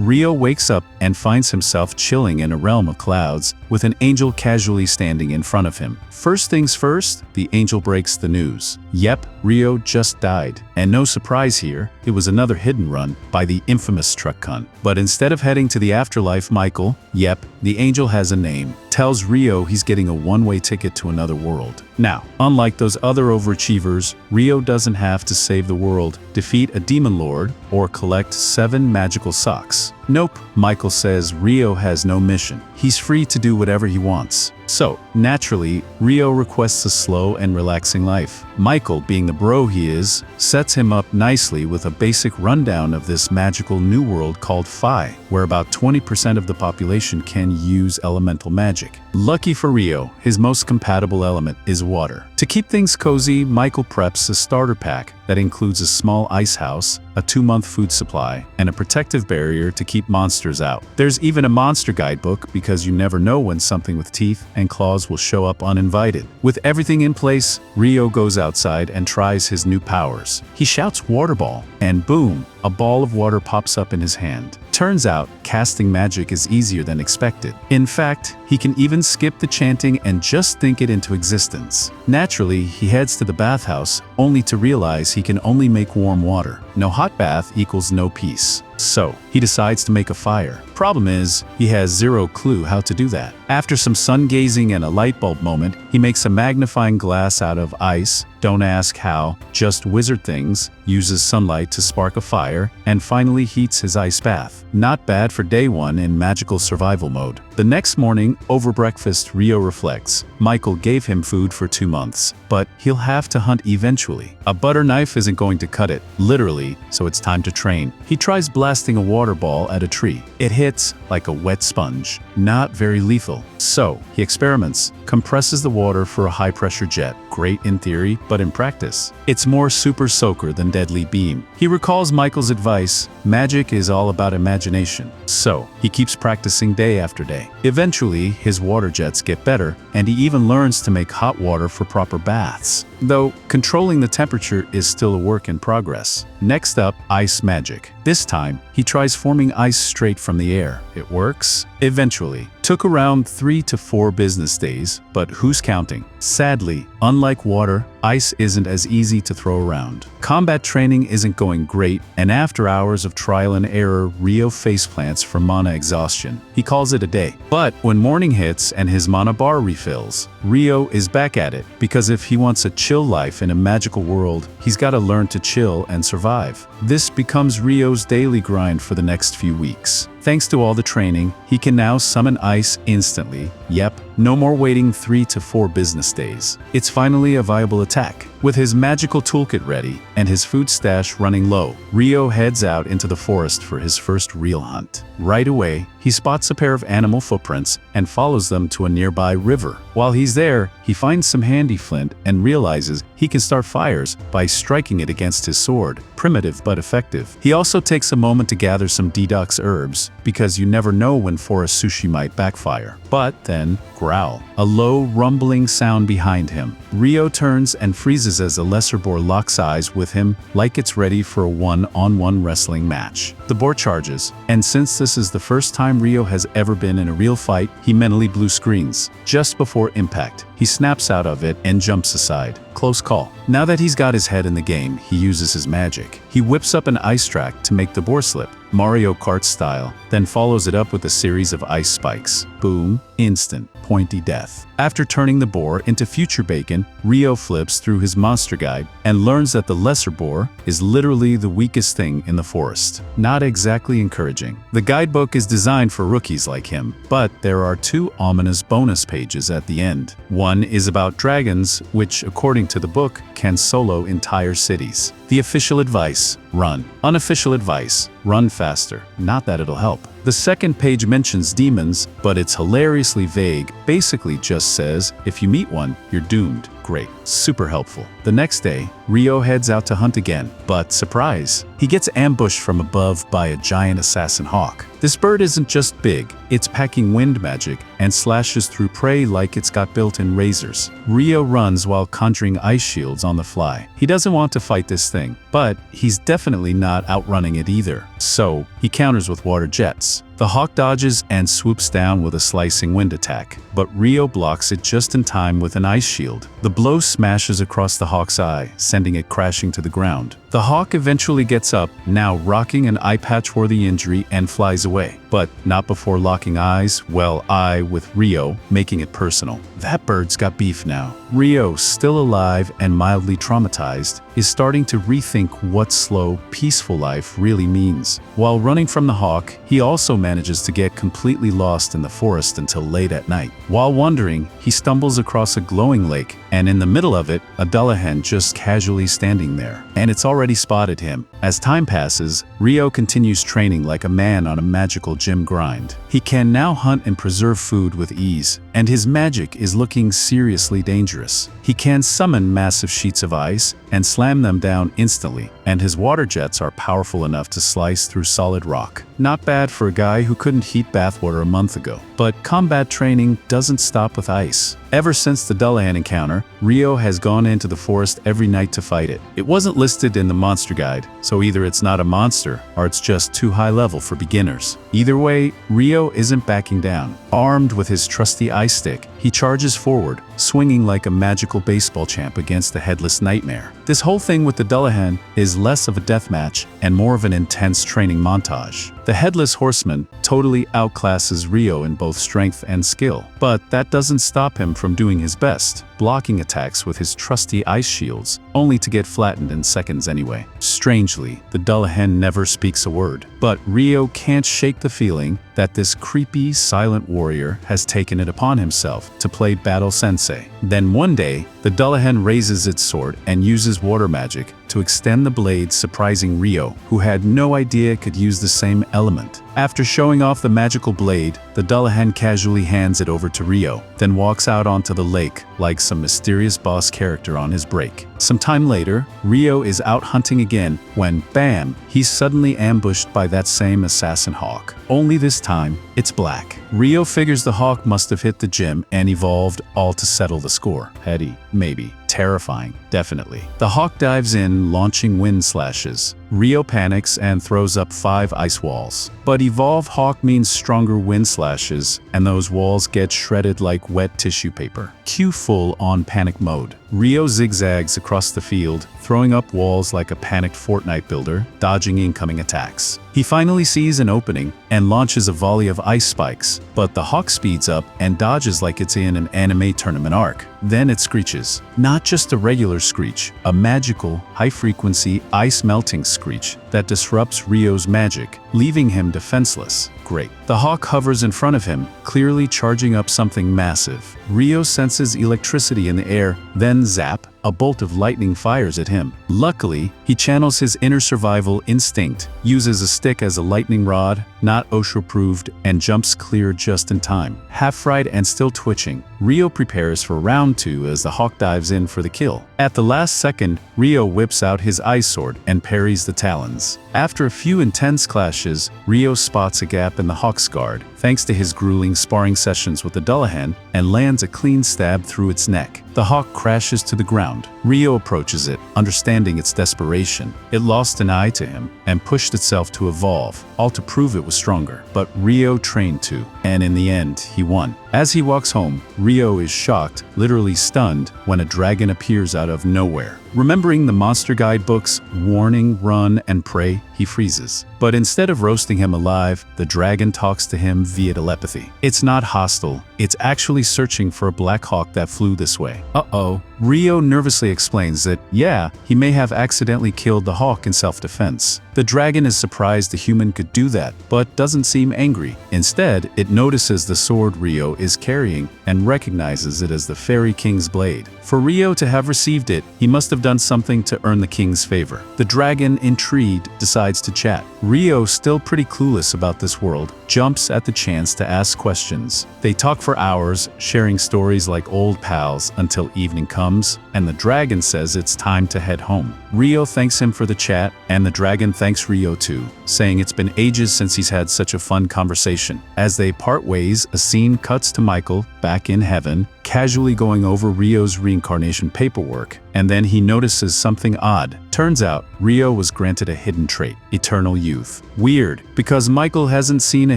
Rio wakes up and finds himself chilling in a realm of clouds, with an angel casually standing in front of him. First things first, the angel breaks the news. Yep, Rio just died. And no surprise here, it was another hidden run by the infamous truck cunt. But instead of heading to the afterlife, Michael, yep, the angel has a name, tells Rio he's getting a one-way ticket to another world. Now, unlike those other overachievers, Rio doesn't have to save the world, defeat a demon lord, or collect 7 magical socks. Nope, Michael says Rio has no mission. He's free to do whatever he wants. So, naturally, Rio requests a slow and relaxing life. Michael, being the bro he is, sets him up nicely with a basic rundown of this magical new world called Phi, where about 20% of the population can use elemental magic. Lucky for Rio, his most compatible element is water. To keep things cozy, Michael preps a starter pack that includes a small ice house, a 2-month food supply, and a protective barrier to keep monsters out. There's even a monster guidebook because you never know when something with teeth and claws will show up uninvited. With everything in place, Rio goes outside and tries his new powers. He shouts water ball, and boom, a ball of water pops up in his hand. Turns out, casting magic is easier than expected. In fact, he can even skip the chanting and just think it into existence. Naturally, he heads to the bathhouse, only to realize he can only make warm water. No hot bath equals no peace. So, he decides to make a fire. Problem is, he has zero clue how to do that. After some sun gazing and a light bulb moment, he makes a magnifying glass out of ice. Don't ask how, just wizard things, uses sunlight to spark a fire, and finally heats his ice bath. Not bad for day 1 in magical survival mode. The next morning, over breakfast, Rio reflects. Michael gave him food for 2 months, but he'll have to hunt eventually. A butter knife isn't going to cut it, literally, so it's time to train. He tries blasting a water ball at a tree. It hits like a wet sponge, not very lethal. So, he experiments, compresses the water for a high-pressure jet. Great in theory, but in practice, it's more super soaker than deadly beam. He recalls Michael's advice, magic is all about imagination. So, he keeps practicing day after day. Eventually, his water jets get better, and he even learns to make hot water for proper baths. Though, controlling the temperature is still a work in progress. Next up, ice magic. This time, he tries forming ice straight from the air. It works? Eventually. Took around 3 to 4 business days, but who's counting? Sadly, unlike water, ice isn't as easy to throw around. Combat training isn't going great, and after hours of trial and error, Rio faceplants from mana exhaustion. He calls it a day. But when morning hits and his mana bar refills, Rio is back at it, because if he wants a chill life in a magical world, he's got to learn to chill and survive. This becomes Rio's daily grind for the next few weeks. Thanks to all the training, he can now summon ice instantly. Yep, no more waiting 3 to 4 business days. It's finally a viable attack. With his magical toolkit ready and his food stash running low, Rio heads out into the forest for his first real hunt. Right away, he spots a pair of animal footprints and follows them to a nearby river. While he's there, he finds some handy flint and realizes he can start fires by striking it against his sword. Primitive but effective. He also takes a moment to gather some detox herbs, because you never know when forest sushi might backfire. But then, growl. A low, rumbling sound behind him. Rio turns and freezes as a lesser boar locks eyes with him like it's ready for a one-on-one wrestling match. The boar charges, and since this is the first time Rio has ever been in a real fight, he mentally blue screens. Just before impact, he snaps out of it and jumps aside. Close call. Now that he's got his head in the game, he uses his magic. He whips up an ice track to make the boar slip, Mario Kart style, then follows it up with a series of ice spikes. Boom, instant, pointy death. After turning the boar into future bacon, Rio flips through his monster guide and learns that the lesser boar is literally the weakest thing in the forest. Not exactly encouraging. The guidebook is designed for rookies like him, but there are 2 ominous bonus pages at the end. One is about dragons, which, according to the book, can solo entire cities. The official advice: run. Unofficial advice: run faster. Not that it'll help. The second page mentions demons, but it's hilariously vague. Basically just says, if you meet one, you're doomed. Great. Super helpful. The next day, Rio heads out to hunt again, but surprise! He gets ambushed from above by a giant assassin hawk. This bird isn't just big, it's packing wind magic and slashes through prey like it's got built-in razors. Ryo runs while conjuring ice shields on the fly. He doesn't want to fight this thing, but he's definitely not outrunning it either. So, he counters with water jets. The hawk dodges and swoops down with a slicing wind attack, but Ryo blocks it just in time with an ice shield. The blow smashes across the hawk's eye, sending it crashing to the ground. The hawk eventually gets up, now rocking an eye patch-worthy injury, and flies away. But not before locking eyes, with Ryo, making it personal. That bird's got beef now. Ryo, still alive and mildly traumatized, is starting to rethink what slow, peaceful life really means. While running from the hawk, he also manages to get completely lost in the forest until late at night. While wandering, he stumbles across a glowing lake, and in the middle of it, a dullahan just casually standing there. And it's already spotted him. As time passes, Ryo continues training like a man on a magical gym grind. He can now hunt and preserve food with ease, and his magic is looking seriously dangerous. He can summon massive sheets of ice and slam them down instantly, and his water jets are powerful enough to slice through solid rock. Not bad for a guy who couldn't heat bathwater a month ago. But combat training doesn't stop with ice. Ever since the dullahan encounter, Ryo has gone into the forest every night to fight it. It wasn't listed in the monster guide, so either it's not a monster or it's just too high level for beginners. Either way, Ryo isn't backing down. Armed with his trusty ice stick, he charges forward, swinging like a magical baseball champ against the headless nightmare. This whole thing with the dullahan is less of a deathmatch and more of an intense training montage. The headless horseman totally outclasses Ryo in both strength and skill, but that doesn't stop him from doing his best, blocking attacks with his trusty ice shields, only to get flattened in seconds anyway. Strangely, the dullahan never speaks a word, but Ryo can't shake the feeling that this creepy, silent warrior has taken it upon himself to play battle sensei. Then one day, the dullahan raises its sword and uses water magic to extend the blade, surprising Ryo, who had no idea it could use the same element. After showing off the magical blade, the dullahan casually hands it over to Ryo, then walks out onto the lake like some mysterious boss character on his break. Some time later, Ryo is out hunting again when, bam, he's suddenly ambushed by that same assassin hawk. Only this time, it's black. Ryo figures the hawk must have hit the gym and evolved, all to settle the score. Heady, maybe. Terrifying, definitely. The hawk dives in, launching wind slashes. Ryo panics and throws up 5 ice walls. But evolve hawk means stronger wind slashes, and those walls get shredded like wet tissue paper. Cue full-on panic mode. Ryo zigzags across the field, throwing up walls like a panicked Fortnite builder, dodging incoming attacks. He finally sees an opening and launches a volley of ice spikes, but the hawk speeds up and dodges like it's in an anime tournament arc. Then it screeches. Not just a regular screech, a magical, high-frequency, ice-melting screech that disrupts Ryo's magic, leaving him defenseless. Great. The hawk hovers in front of him, clearly charging up something massive. Ryo senses electricity in the air, then zap, a bolt of lightning fires at him. Luckily, he channels his inner survival instinct, uses a stick as a lightning rod, not OSHA-approved, and jumps clear just in time. Half-fried and still twitching, Ryo prepares for round 2 as the hawk dives in for the kill. At the last second, Ryo whips out his ice sword and parries the talons. After a few intense clashes, Ryo spots a gap in the hawk's guard, thanks to his grueling sparring sessions with the dullahan, and lands a clean stab through its neck. The hawk crashes to the ground. Ryo approaches it, understanding its desperation. It lost an eye to him and pushed itself to evolve, all to prove it was stronger. But Ryo trained too, and in the end, he won. As he walks home, Ryo is shocked, literally stunned, when a dragon appears out of nowhere. Remembering the monster guide books, warning, run, and pray, he freezes. But instead of roasting him alive, the dragon talks to him via telepathy. It's not hostile, it's actually searching for a black hawk that flew this way. Uh-oh. Ryo nervously explains that, yeah, he may have accidentally killed the hawk in self-defense. The dragon is surprised a human could do that, but doesn't seem angry. Instead, it notices the sword Ryo is carrying and recognizes it as the Fairy King's blade. For Ryo to have received it, he must have done something to earn the king's favor. The dragon, intrigued, decides to chat. Ryo, still pretty clueless about this world, jumps at the chance to ask questions. They talk for hours, sharing stories like old pals until evening comes. comes, and the dragon says it's time to head home. Rio thanks him for the chat, and the dragon thanks Rio too, saying it's been ages since he's had such a fun conversation. As they part ways, a scene cuts to Michael, back in heaven, casually going over Rio's reincarnation paperwork, and then he notices something odd. Turns out, Rio was granted a hidden trait, eternal youth. Weird, because Michael hasn't seen a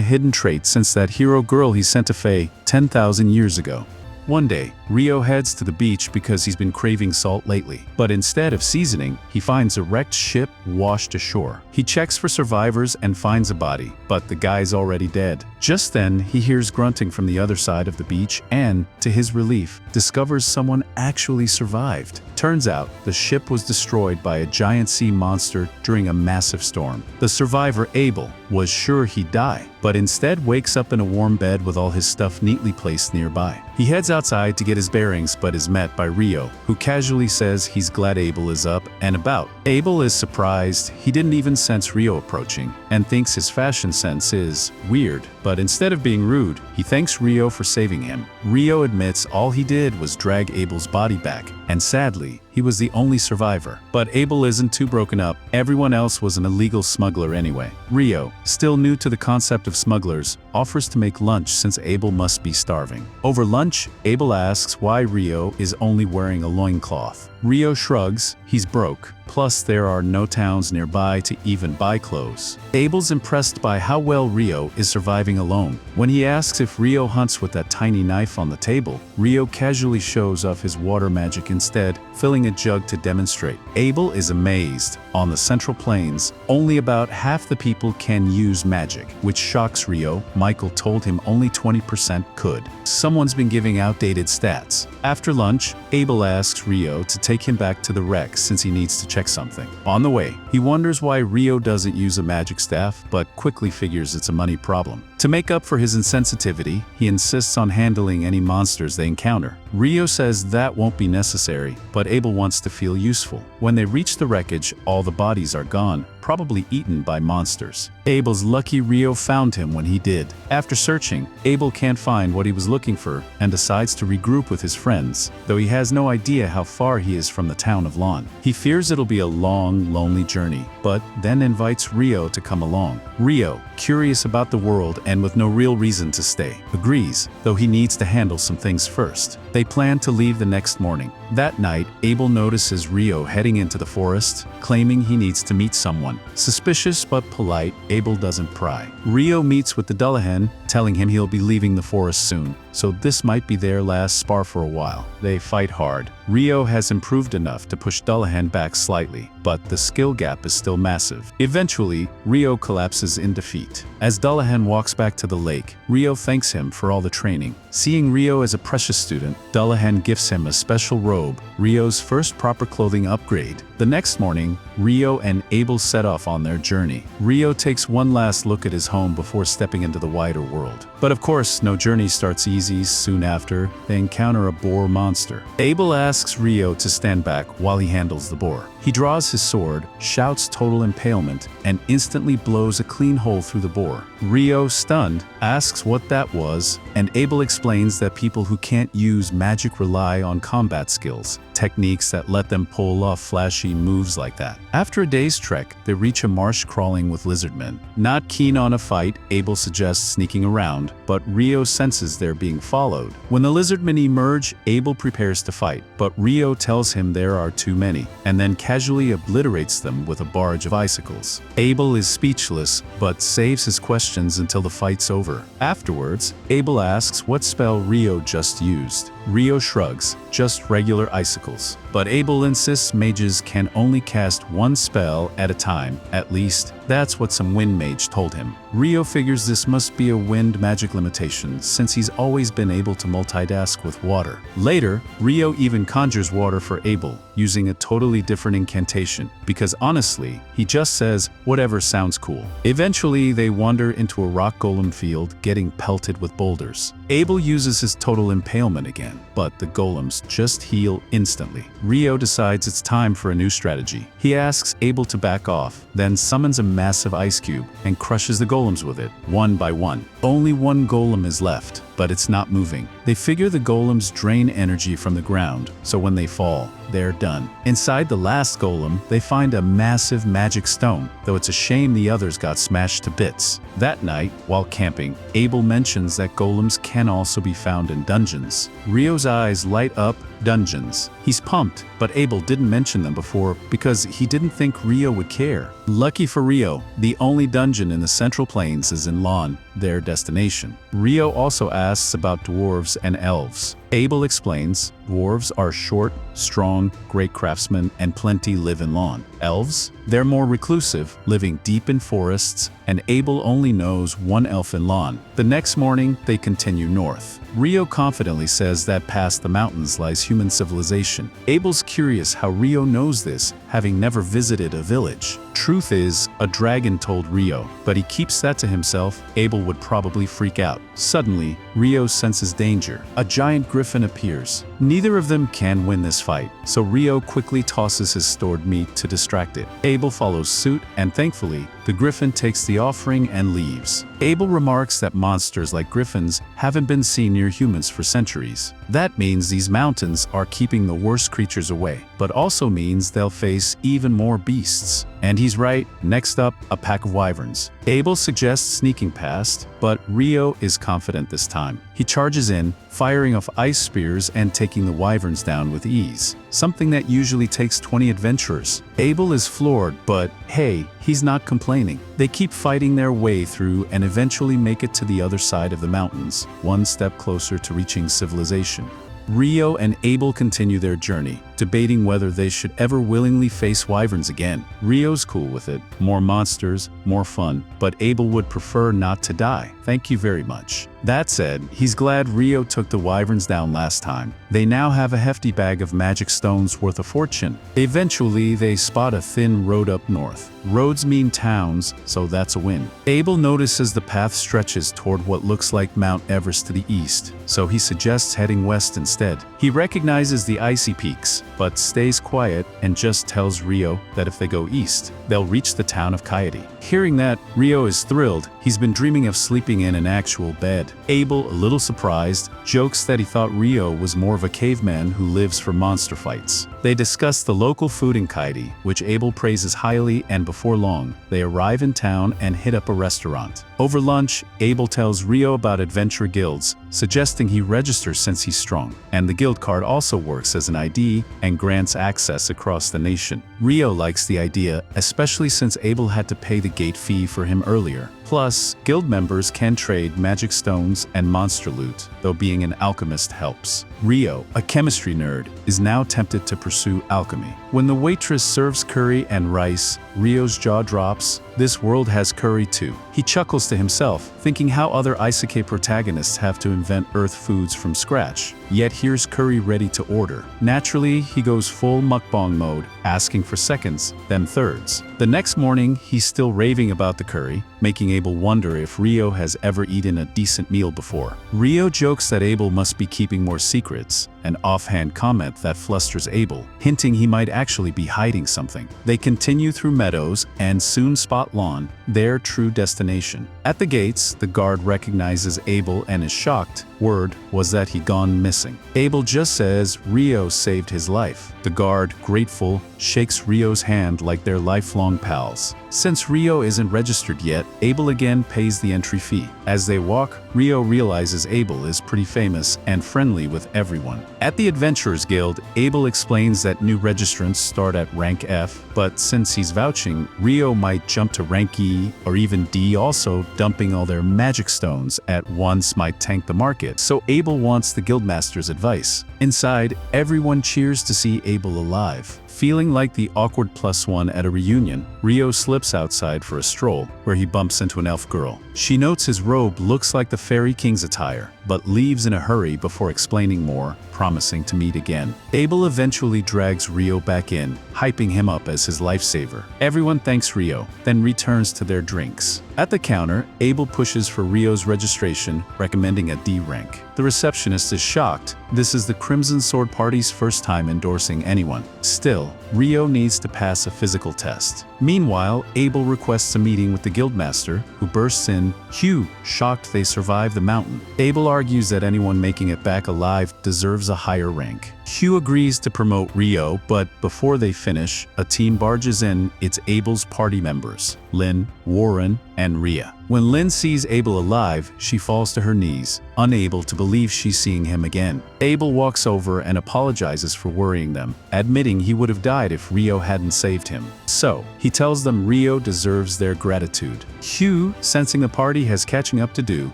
hidden trait since that hero girl he sent to Faye 10,000 years ago. One day, Rio heads to the beach because he's been craving salt lately. But instead of seasoning, he finds a wrecked ship washed ashore. He checks for survivors and finds a body, but the guy's already dead. Just then, he hears grunting from the other side of the beach and, to his relief, discovers someone actually survived. Turns out, the ship was destroyed by a giant sea monster during a massive storm. The survivor, Abel, was sure he'd die, but instead wakes up in a warm bed with all his stuff neatly placed nearby. He heads outside to get his bearings but is met by Rio, who casually says he's glad Abel is up and about. Abel is surprised he didn't even sense Rio approaching and thinks his fashion sense is weird, but instead of being rude, he thanks Rio for saving him. Rio admits all he did was drag Abel's body back, and sadly, he was the only survivor. But Abel isn't too broken up, everyone else was an illegal smuggler anyway. Rio, still new to the concept of smugglers, offers to make lunch since Abel must be starving. Over lunch, Abel asks why Rio is only wearing a loincloth. Rio shrugs, he's broke, plus there are no towns nearby to even buy clothes. Abel's impressed by how well Rio is surviving alone. When he asks if Rio hunts with that tiny knife on the table, Rio casually shows off his water magic instead, filling a jug to demonstrate. Abel is amazed. On the Central Plains, only about half the people can use magic, which shocks Rio. Michael told him only 20% could. Someone's been giving outdated stats. After lunch, Abel asks Rio to take him back to the wreck since he needs to check something. On the way, he wonders why Rio doesn't use a magic staff, but quickly figures it's a money problem. To make up for his insensitivity, he insists on handling any monsters they encounter. Rio says that won't be necessary, but Abel wants to feel useful. When they reach the wreckage, all the bodies are gone, probably eaten by monsters. Abel's lucky Rio found him when he did. After searching, Abel can't find what he was looking for and decides to regroup with his friends, though he has no idea how far he is from the town of Lon. He fears it'll be a long, lonely journey, but then invites Rio to come along. Rio, curious about the world and with no real reason to stay, agrees, though he needs to handle some things first. They plan to leave the next morning. That night, Abel notices Rio heading into the forest, claiming he needs to meet someone. Suspicious but polite, Abel doesn't pry. Rio meets with the Dullahan, telling him he'll be leaving the forest soon, so this might be their last spar for a while. They fight hard. Rio has improved enough to push Dullahan back slightly, but the skill gap is still massive. Eventually, Rio collapses in defeat. As Dullahan walks back to the lake, Rio thanks him for all the training. Seeing Rio as a precious student, Dullahan gifts him a special robe, Rio's first proper clothing upgrade. The next morning, Rio and Abel set off on their journey. Rio takes one last look at his home before stepping into the wider world. But of course, no journey starts easy. Soon after, they encounter a boar monster. Abel asks Rio to stand back while he handles the boar. He draws his sword, shouts total impalement, and instantly blows a clean hole through the boar. Rio, stunned, asks what that was, and Abel explains that people who can't use magic rely on combat skills, techniques that let them pull off flashy moves like that. After a day's trek, they reach a marsh crawling with lizardmen. Not keen on a fight, Abel suggests sneaking around, but Rio senses they're being followed. When the lizardmen emerge, Abel prepares to fight, but Rio tells him there are too many, and then casually obliterates them with a barrage of icicles. Abel is speechless, but saves his questions until the fight's over. Afterwards, Abel asks what spell Rio just used. Rio shrugs, just regular icicles. But Abel insists mages can only cast one spell at a time, at least that's what some wind mage told him. Rio figures this must be a wind magic limitation since he's always been able to multitask with water. Later, Rio even conjures water for Abel, using a totally different incantation, because honestly, he just says whatever sounds cool. Eventually, they wander into a rock golem field, getting pelted with boulders. Abel uses his total impalement again, but the golems just heal instantly. Rio decides it's time for a new strategy. He asks Abel to back off, then summons a massive ice cube and crushes the golems with it, one by one. Only one golem is left, but it's not moving. They figure the golems drain energy from the ground, so when they fall, they're done. Inside the last golem, they find a massive magic stone, though it's a shame the others got smashed to bits. That night, while camping, Abel mentions that golems can also be found in dungeons. Rio's eyes light up. Dungeons. He's pumped, but Abel didn't mention them before because he didn't think Rio would care. Lucky for Rio, the only dungeon in the Central Plains is in Lon, their destination. Rio also asks about dwarves and elves. Abel explains, dwarves are short, strong, great craftsmen, and plenty live in Lon. Elves? They're more reclusive, living deep in forests, and Abel only knows one elf in Lon. The next morning, they continue north. Rio confidently says that past the mountains lies human civilization. Abel's curious how Rio knows this, having never visited a village. Truth is, a dragon told Rio, but he keeps that to himself. Abel would probably freak out. Suddenly, Rio senses danger. A giant griffin appears. Neither of them can win this fight, so Rio quickly tosses his stored meat to distract it. Abel follows suit, and thankfully, the griffin takes the offering and leaves. Abel remarks that monsters like griffins haven't been seen near humans for centuries. That means these mountains are keeping the worst creatures away, but also means they'll face even more beasts. And he's right. Next up, a pack of wyverns. Abel suggests sneaking past, but Rio is confident this time. He charges in, firing off ice spears and taking the wyverns down with ease, something that usually takes 20 adventurers. Abel is floored, but hey, he's not complaining. They keep fighting their way through and eventually make it to the other side of the mountains, one step closer to reaching civilization. Rio and Abel continue their journey, debating whether they should ever willingly face wyverns again. Rio's cool with it. More monsters, more fun, but Abel would prefer not to die. Thank you very much. That said, he's glad Rio took the wyverns down last time. They now have a hefty bag of magic stones worth a fortune. Eventually, they spot a thin road up north. Roads mean towns, so that's a win. Abel notices the path stretches toward what looks like Mount Everest to the east, so he suggests heading west instead. He recognizes the icy peaks, but stays quiet and just tells Rio that if they go east, they'll reach the town of Coyote. Hearing that, Rio is thrilled. He's been dreaming of sleeping in an actual bed. Abel, a little surprised, jokes that he thought Rio was more of a caveman who lives for monster fights. They discuss the local food in Coyote, which Abel praises highly, and before long, they arrive in town and hit up a restaurant. Over lunch, Abel tells Rio about adventure guilds, suggesting he registers since he's strong, and the guild card also works as an ID and grants access across the nation. Rio likes the idea, especially since Abel had to pay the gate fee for him earlier. Plus, guild members can trade magic stones and monster loot, though being an alchemist helps. Rio, a chemistry nerd, is now tempted to pursue alchemy. When the waitress serves curry and rice, Rio's jaw drops. This world has curry too. He chuckles to himself, thinking how other isekai protagonists have to invent earth foods from scratch. Yet here's curry ready to order. Naturally, he goes full mukbang mode, asking for seconds, then thirds. The next morning, he's still raving about the curry, making Abel wonder if Rio has ever eaten a decent meal before. Rio jokes that Abel must be keeping more secrets, an offhand comment that flusters Abel, hinting he might actually be hiding something. They continue through meadows and soon spot Lon, their true destination. At the gates, the guard recognizes Abel and is shocked. Word was that he'd gone missing. Abel just says Rio saved his life. The guard, grateful, shakes Rio's hand like they're lifelong pals. Since Rio isn't registered yet, Abel again pays the entry fee. As they walk, Rio realizes Abel is pretty famous and friendly with everyone. At the Adventurers Guild, Abel explains that new registrants start at rank F, but since he's vouching, Rio might jump to rank E or even D. Also, dumping all their magic stones at once might tank the market, so Abel wants the guildmaster's advice. Inside, everyone cheers to see Abel alive. Feeling like the awkward +1 at a reunion, Rio slips outside for a stroll, where he bumps into an elf girl. She notes his robe looks like the fairy king's attire, but leaves in a hurry before explaining more, promising to meet again. Abel eventually drags Rio back in, hyping him up as his lifesaver. Everyone thanks Rio, then returns to their drinks. At the counter, Abel pushes for Rio's registration, recommending a D rank. The receptionist is shocked. This is the Crimson Sword Party's first time endorsing anyone. Still, Rio needs to pass a physical test. Meanwhile, Abel requests a meeting with the guildmaster, who bursts in. Hugh, shocked they survived the mountain. Abel argues that anyone making it back alive deserves a higher rank. Hugh agrees to promote Rio, but before they finish, a team barges in. It's Abel's party members, Lynn, Warren, and Rhea. When Lynn sees Abel alive, she falls to her knees, unable to believe she's seeing him again. Abel walks over and apologizes for worrying them, admitting he would have died if Rio hadn't saved him. So, he tells them Rio deserves their gratitude. Hugh, sensing the party has catching up to do,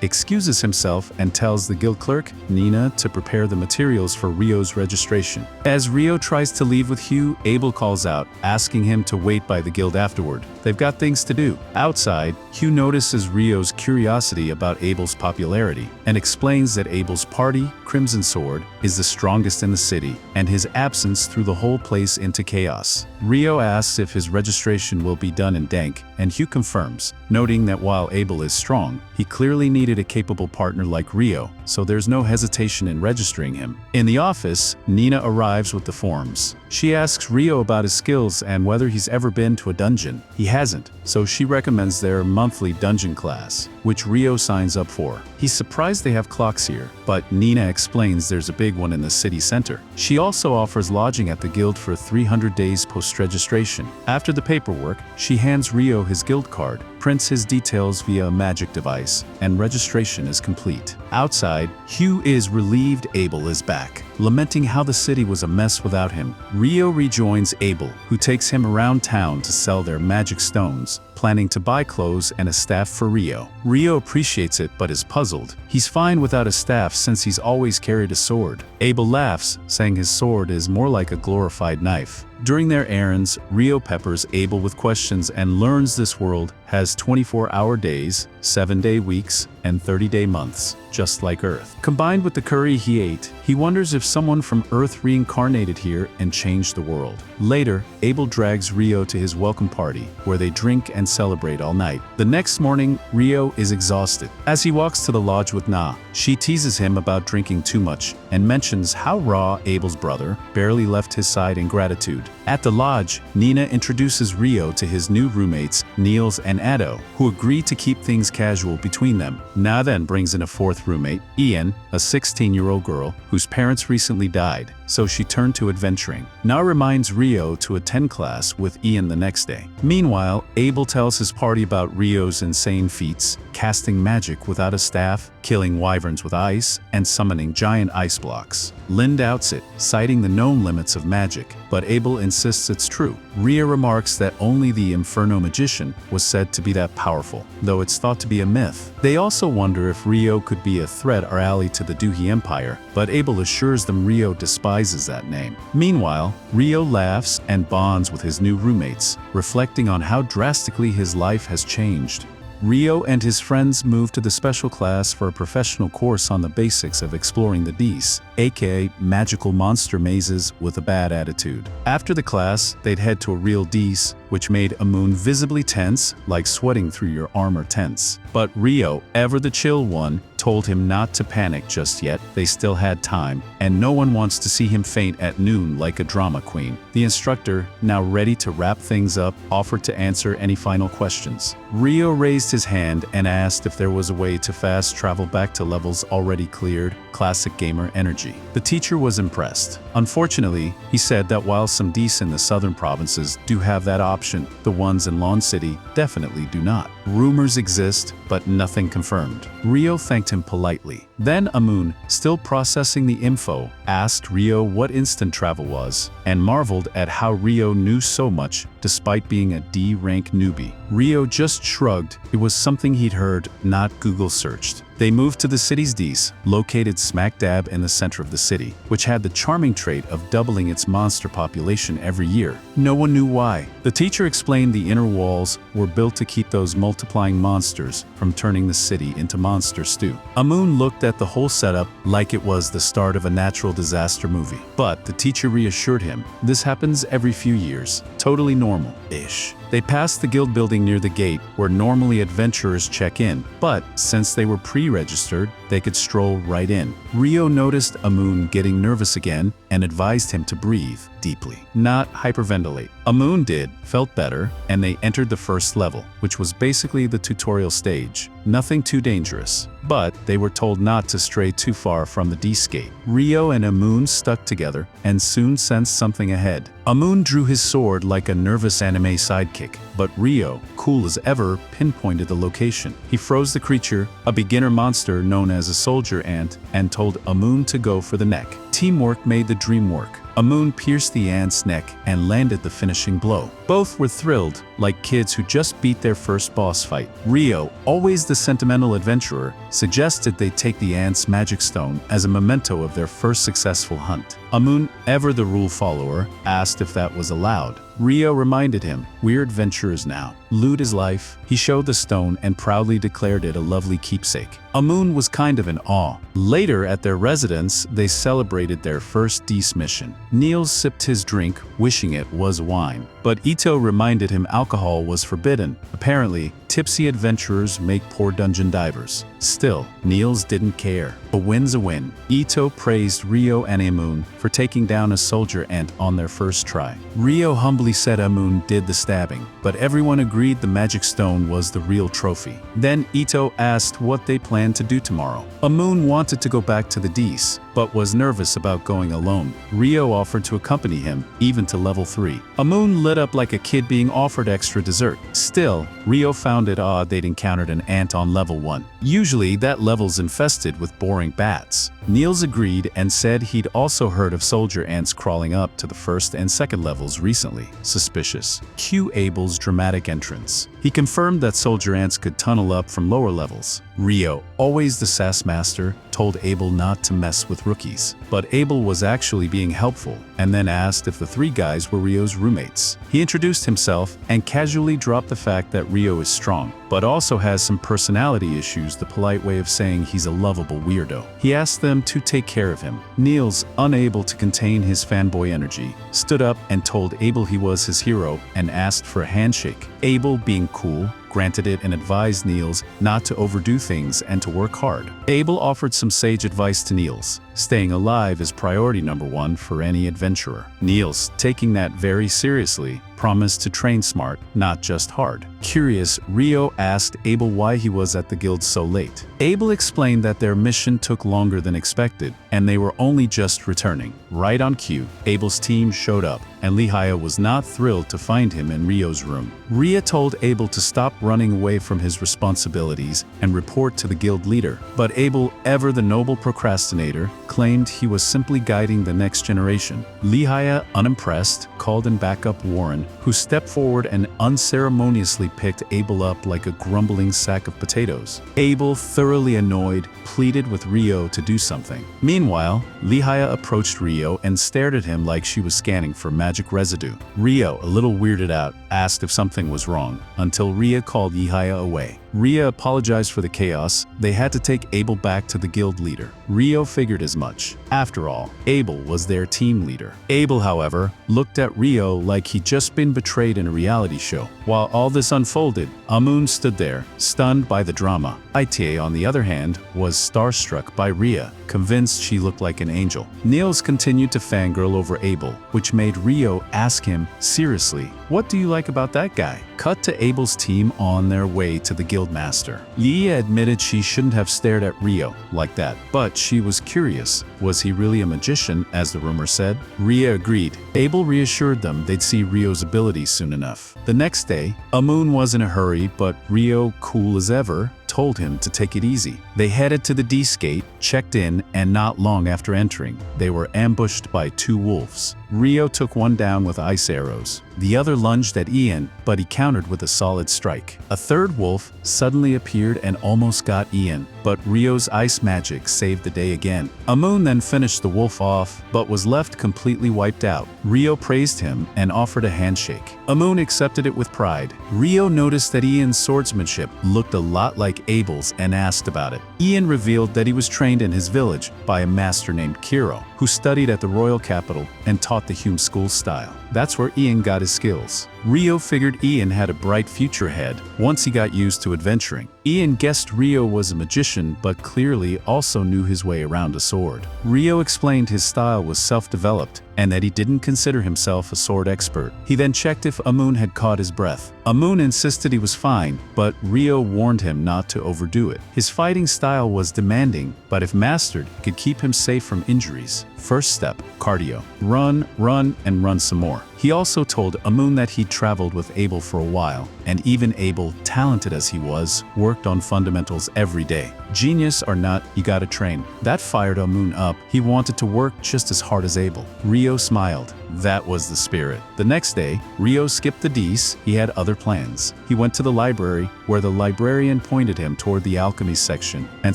excuses himself and tells the guild clerk, Nina, to prepare the materials for Rio's registration. As Rio tries to leave with Hugh, Abel calls out, asking him to wait by the guild afterward. They've got things to do. Outside, Hugh notices Rio's curiosity about Abel's popularity and explains that Abel's party, Crimson Sword, is the strongest in the city, and his absence threw the whole place into chaos. Rio asks if his registration will be done in dank, and Hugh confirms, noting that while Abel is strong, he clearly needed a capable partner like Rio, so there's no hesitation in registering him. In the office, Nina arrives with the forms. She asks Rio about his skills and whether he's ever been to a dungeon. He hasn't, so she recommends their monthly dungeon class, which Rio signs up for. He's surprised they have clocks here, but Nina explains there's a big one in the city center. She also offers lodging at the guild for 300 days post-registration. After the paperwork, she hands Rio his guild card, prints his details via a magic device, and registration is complete. Outside, Hugh is relieved Abel is back, lamenting how the city was a mess without him. Rio rejoins Abel, who takes him around town to sell their magic stones, planning to buy clothes and a staff for Rio. Rio appreciates it but is puzzled. He's fine without a staff since he's always carried a sword. Abel laughs, saying his sword is more like a glorified knife. During their errands, Rio peppers Abel with questions and learns this world has 24-hour days, 7-day weeks, and 30-day months, just like Earth. Combined with the curry he ate, he wonders if someone from Earth reincarnated here and changed the world. Later, Abel drags Rio to his welcome party, where they drink and celebrate all night. The next morning, Rio is exhausted. As he walks to the lodge with Na, she teases him about drinking too much and mentions how raw Abel's brother barely left his side in gratitude. At the lodge, Nina introduces Rio to his new roommates, Niels and Addo, who agree to keep things casual between them. Na then brings in a fourth roommate, Ian, a 16-year-old girl whose parents recently died, so she turned to adventuring. Na reminds Rio to attend class with Ian the next day. Meanwhile, Abel tells his party about Rio's insane feats, casting magic without a staff, killing wyverns with ice, and summoning giant ice blocks. Lynn doubts it, citing the known limits of magic, but Abel insists it's true. Rhea remarks that only the Inferno magician was said to be that powerful, though it's thought to be a myth. They also wonder if Rio could be a threat or ally to the Duhi Empire, but Abel assures them Rio despises that name. Meanwhile, Rio laughs and bonds with his new roommates, reflecting on how drastically his life has changed. Rio and his friends move to the special class for a professional course on the basics of exploring the Dees, aka magical monster mazes with a bad attitude. After the class, they'd head to a real Dees, which made Amun visibly tense, like sweating through your armor tense. But Rio, ever the chill one, told him not to panic just yet. They still had time, and no one wants to see him faint at noon like a drama queen. The instructor, now ready to wrap things up, offered to answer any final questions. Rio raised his hand and asked if there was a way to fast travel back to levels already cleared, classic gamer energy. The teacher was impressed. Unfortunately, he said that while some Dees in the southern provinces do have that option, the ones in Lawn City definitely do not. Rumors exist, but nothing confirmed. Rio thanked him politely. Then Amun, still processing the info, asked Rio what instant travel was, and marveled at how Rio knew so much despite being a D-rank newbie. Rio just shrugged. It was something he'd heard, not Google searched. They moved to the city's Dees, located smack dab in the center of the city, which had the charming trait of doubling its monster population every year. No one knew why. The teacher explained the inner walls were built to keep those multiplying monsters from turning the city into monster stew. Amun looked at the whole setup like it was the start of a natural disaster movie. But the teacher reassured him, this happens every few years, totally normal-ish. They passed the guild building near the gate where normally adventurers check in, but since they were pre-registered, they could stroll right in. Rio noticed Amun getting nervous again and advised him to breathe deeply, not hyperventilate. Amun did, felt better, and they entered the first level, which was basically the tutorial stage. Nothing too dangerous, but they were told not to stray too far from the D-skate. Rio and Amun stuck together and soon sensed something ahead. Amun drew his sword like a nervous anime sidekick, but Rio, cool as ever, pinpointed the location. He froze the creature, a beginner monster known as a soldier ant, and told Amun to go for the neck. Teamwork made the dream work. Amun pierced the ant's neck and landed the finishing blow. Both were thrilled, like kids who just beat their first boss fight. Rio, always the sentimental adventurer, suggested they take the ant's magic stone as a memento of their first successful hunt. Amun, ever the rule follower, asked if that was allowed. Rio reminded him, "We're adventurers now. Loot is life." He showed the stone and proudly declared it a lovely keepsake. Amun was kind of in awe. Later at their residence, they celebrated their first Dees mission. Niels sipped his drink, wishing it was wine. But Ito reminded him alcohol was forbidden. Apparently, tipsy adventurers make poor dungeon divers. Still, Niels didn't care. A win's a win. Ito praised Rio and Amun for taking down a soldier ant on their first try. Rio humbly said Amun did the stabbing, but everyone agreed the magic stone was the real trophy. Then Ito asked what they planned to do tomorrow. Amun wanted to go back to the Dees, but was nervous about going alone. Rio offered to accompany him, even to level 3. Amun lit up like a kid being offered extra dessert. Still, Rio found it odd they'd encountered an ant on level 1. Usually, that level's infested with boring bats. Niels agreed and said he'd also heard of soldier ants crawling up to the first and second levels recently. Suspicious. Cue Abel's dramatic entrance. He confirmed that soldier ants could tunnel up from lower levels. Rio, always the sass master, told Abel not to mess with rookies. But Abel was actually being helpful, and then asked if the 3 guys were Rio's roommates. He introduced himself and casually dropped the fact that Rio is strong, but also has some personality issues, the polite way of saying he's a lovable weirdo. He asked them to take care of him. Niels, unable to contain his fanboy energy, stood up and told Abel he was his hero and asked for a handshake. Abel, being cool, granted it and advised Niels not to overdo things and to work hard. Abel offered some sage advice to Niels. Staying alive is priority number 1 for any adventurer. Niels, taking that very seriously, promised to train smart, not just hard. Curious, Rio asked Abel why he was at the guild so late. Abel explained that their mission took longer than expected, and they were only just returning. Right on cue, Abel's team showed up, and Lehia was not thrilled to find him in Rio's room. Ria told Abel to stop running away from his responsibilities and report to the guild leader. But Abel, ever the noble procrastinator, claimed he was simply guiding the next generation. Lehia, unimpressed, called in backup Warren, who stepped forward and unceremoniously picked Abel up like a grumbling sack of potatoes. Abel, thoroughly annoyed, pleaded with Rio to do something. Meanwhile, Lehia approached Rio and stared at him like she was scanning for magic residue. Rio, a little weirded out, asked if something was wrong, until Ria called Lehia away. Ria apologized for the chaos. They had to take Abel back to the guild leader. Rio figured as much. After all, Abel was their team leader. Abel, however, looked at Rio like he'd just been betrayed in a reality show. While all this unfolded, Amun stood there, stunned by the drama. Ita, on the other hand, was starstruck by Ria, convinced she looked like an angel. Niels continued to fangirl over Abel, which made Rio ask him, "Seriously, what do you like about that guy?" Cut to Abel's team on their way to the guild master. Leah admitted she shouldn't have stared at Rio like that, but she was curious. Was he really a magician, as the rumor said? Ria agreed. Abel reassured them they'd see Rio's abilities soon enough. The next day, Amun was in a hurry, but Rio, cool as ever, told him to take it easy. They headed to the D-skate, checked in, and not long after entering, they were ambushed by 2 wolves. Rio took one down with ice arrows. The other lunged at Ian, but he countered with a solid strike. A third wolf suddenly appeared and almost got Ian, but Rio's ice magic saved the day again. Amun then finished the wolf off, but was left completely wiped out. Rio praised him and offered a handshake. Amun accepted it with pride. Rio noticed that Ian's swordsmanship looked a lot like Abel's and asked about it. Ian revealed that he was trained in his village by a master named Kiro, who studied at the royal capital and taught the Hume school style. That's where Ian got his skills. Rio figured Ian had a bright future ahead once he got used to adventuring. Ian guessed Rio was a magician but clearly also knew his way around a sword. Rio explained his style was self-developed and that he didn't consider himself a sword expert. He then checked if Amun had caught his breath. Amun insisted he was fine, but Rio warned him not to overdo it. His fighting style was demanding, but if mastered, could keep him safe from injuries. First step, cardio. Run, and run some more. He also told Amun that he'd traveled with Abel for a while, and even Abel, talented as he was, worked on fundamentals every day. Genius or not, you gotta train. That fired Amun up. He wanted to work just as hard as Abel. Rio smiled. That was the spirit. The next day, Rio skipped the D's. He had other plans. He went to the library, where the librarian pointed him toward the alchemy section and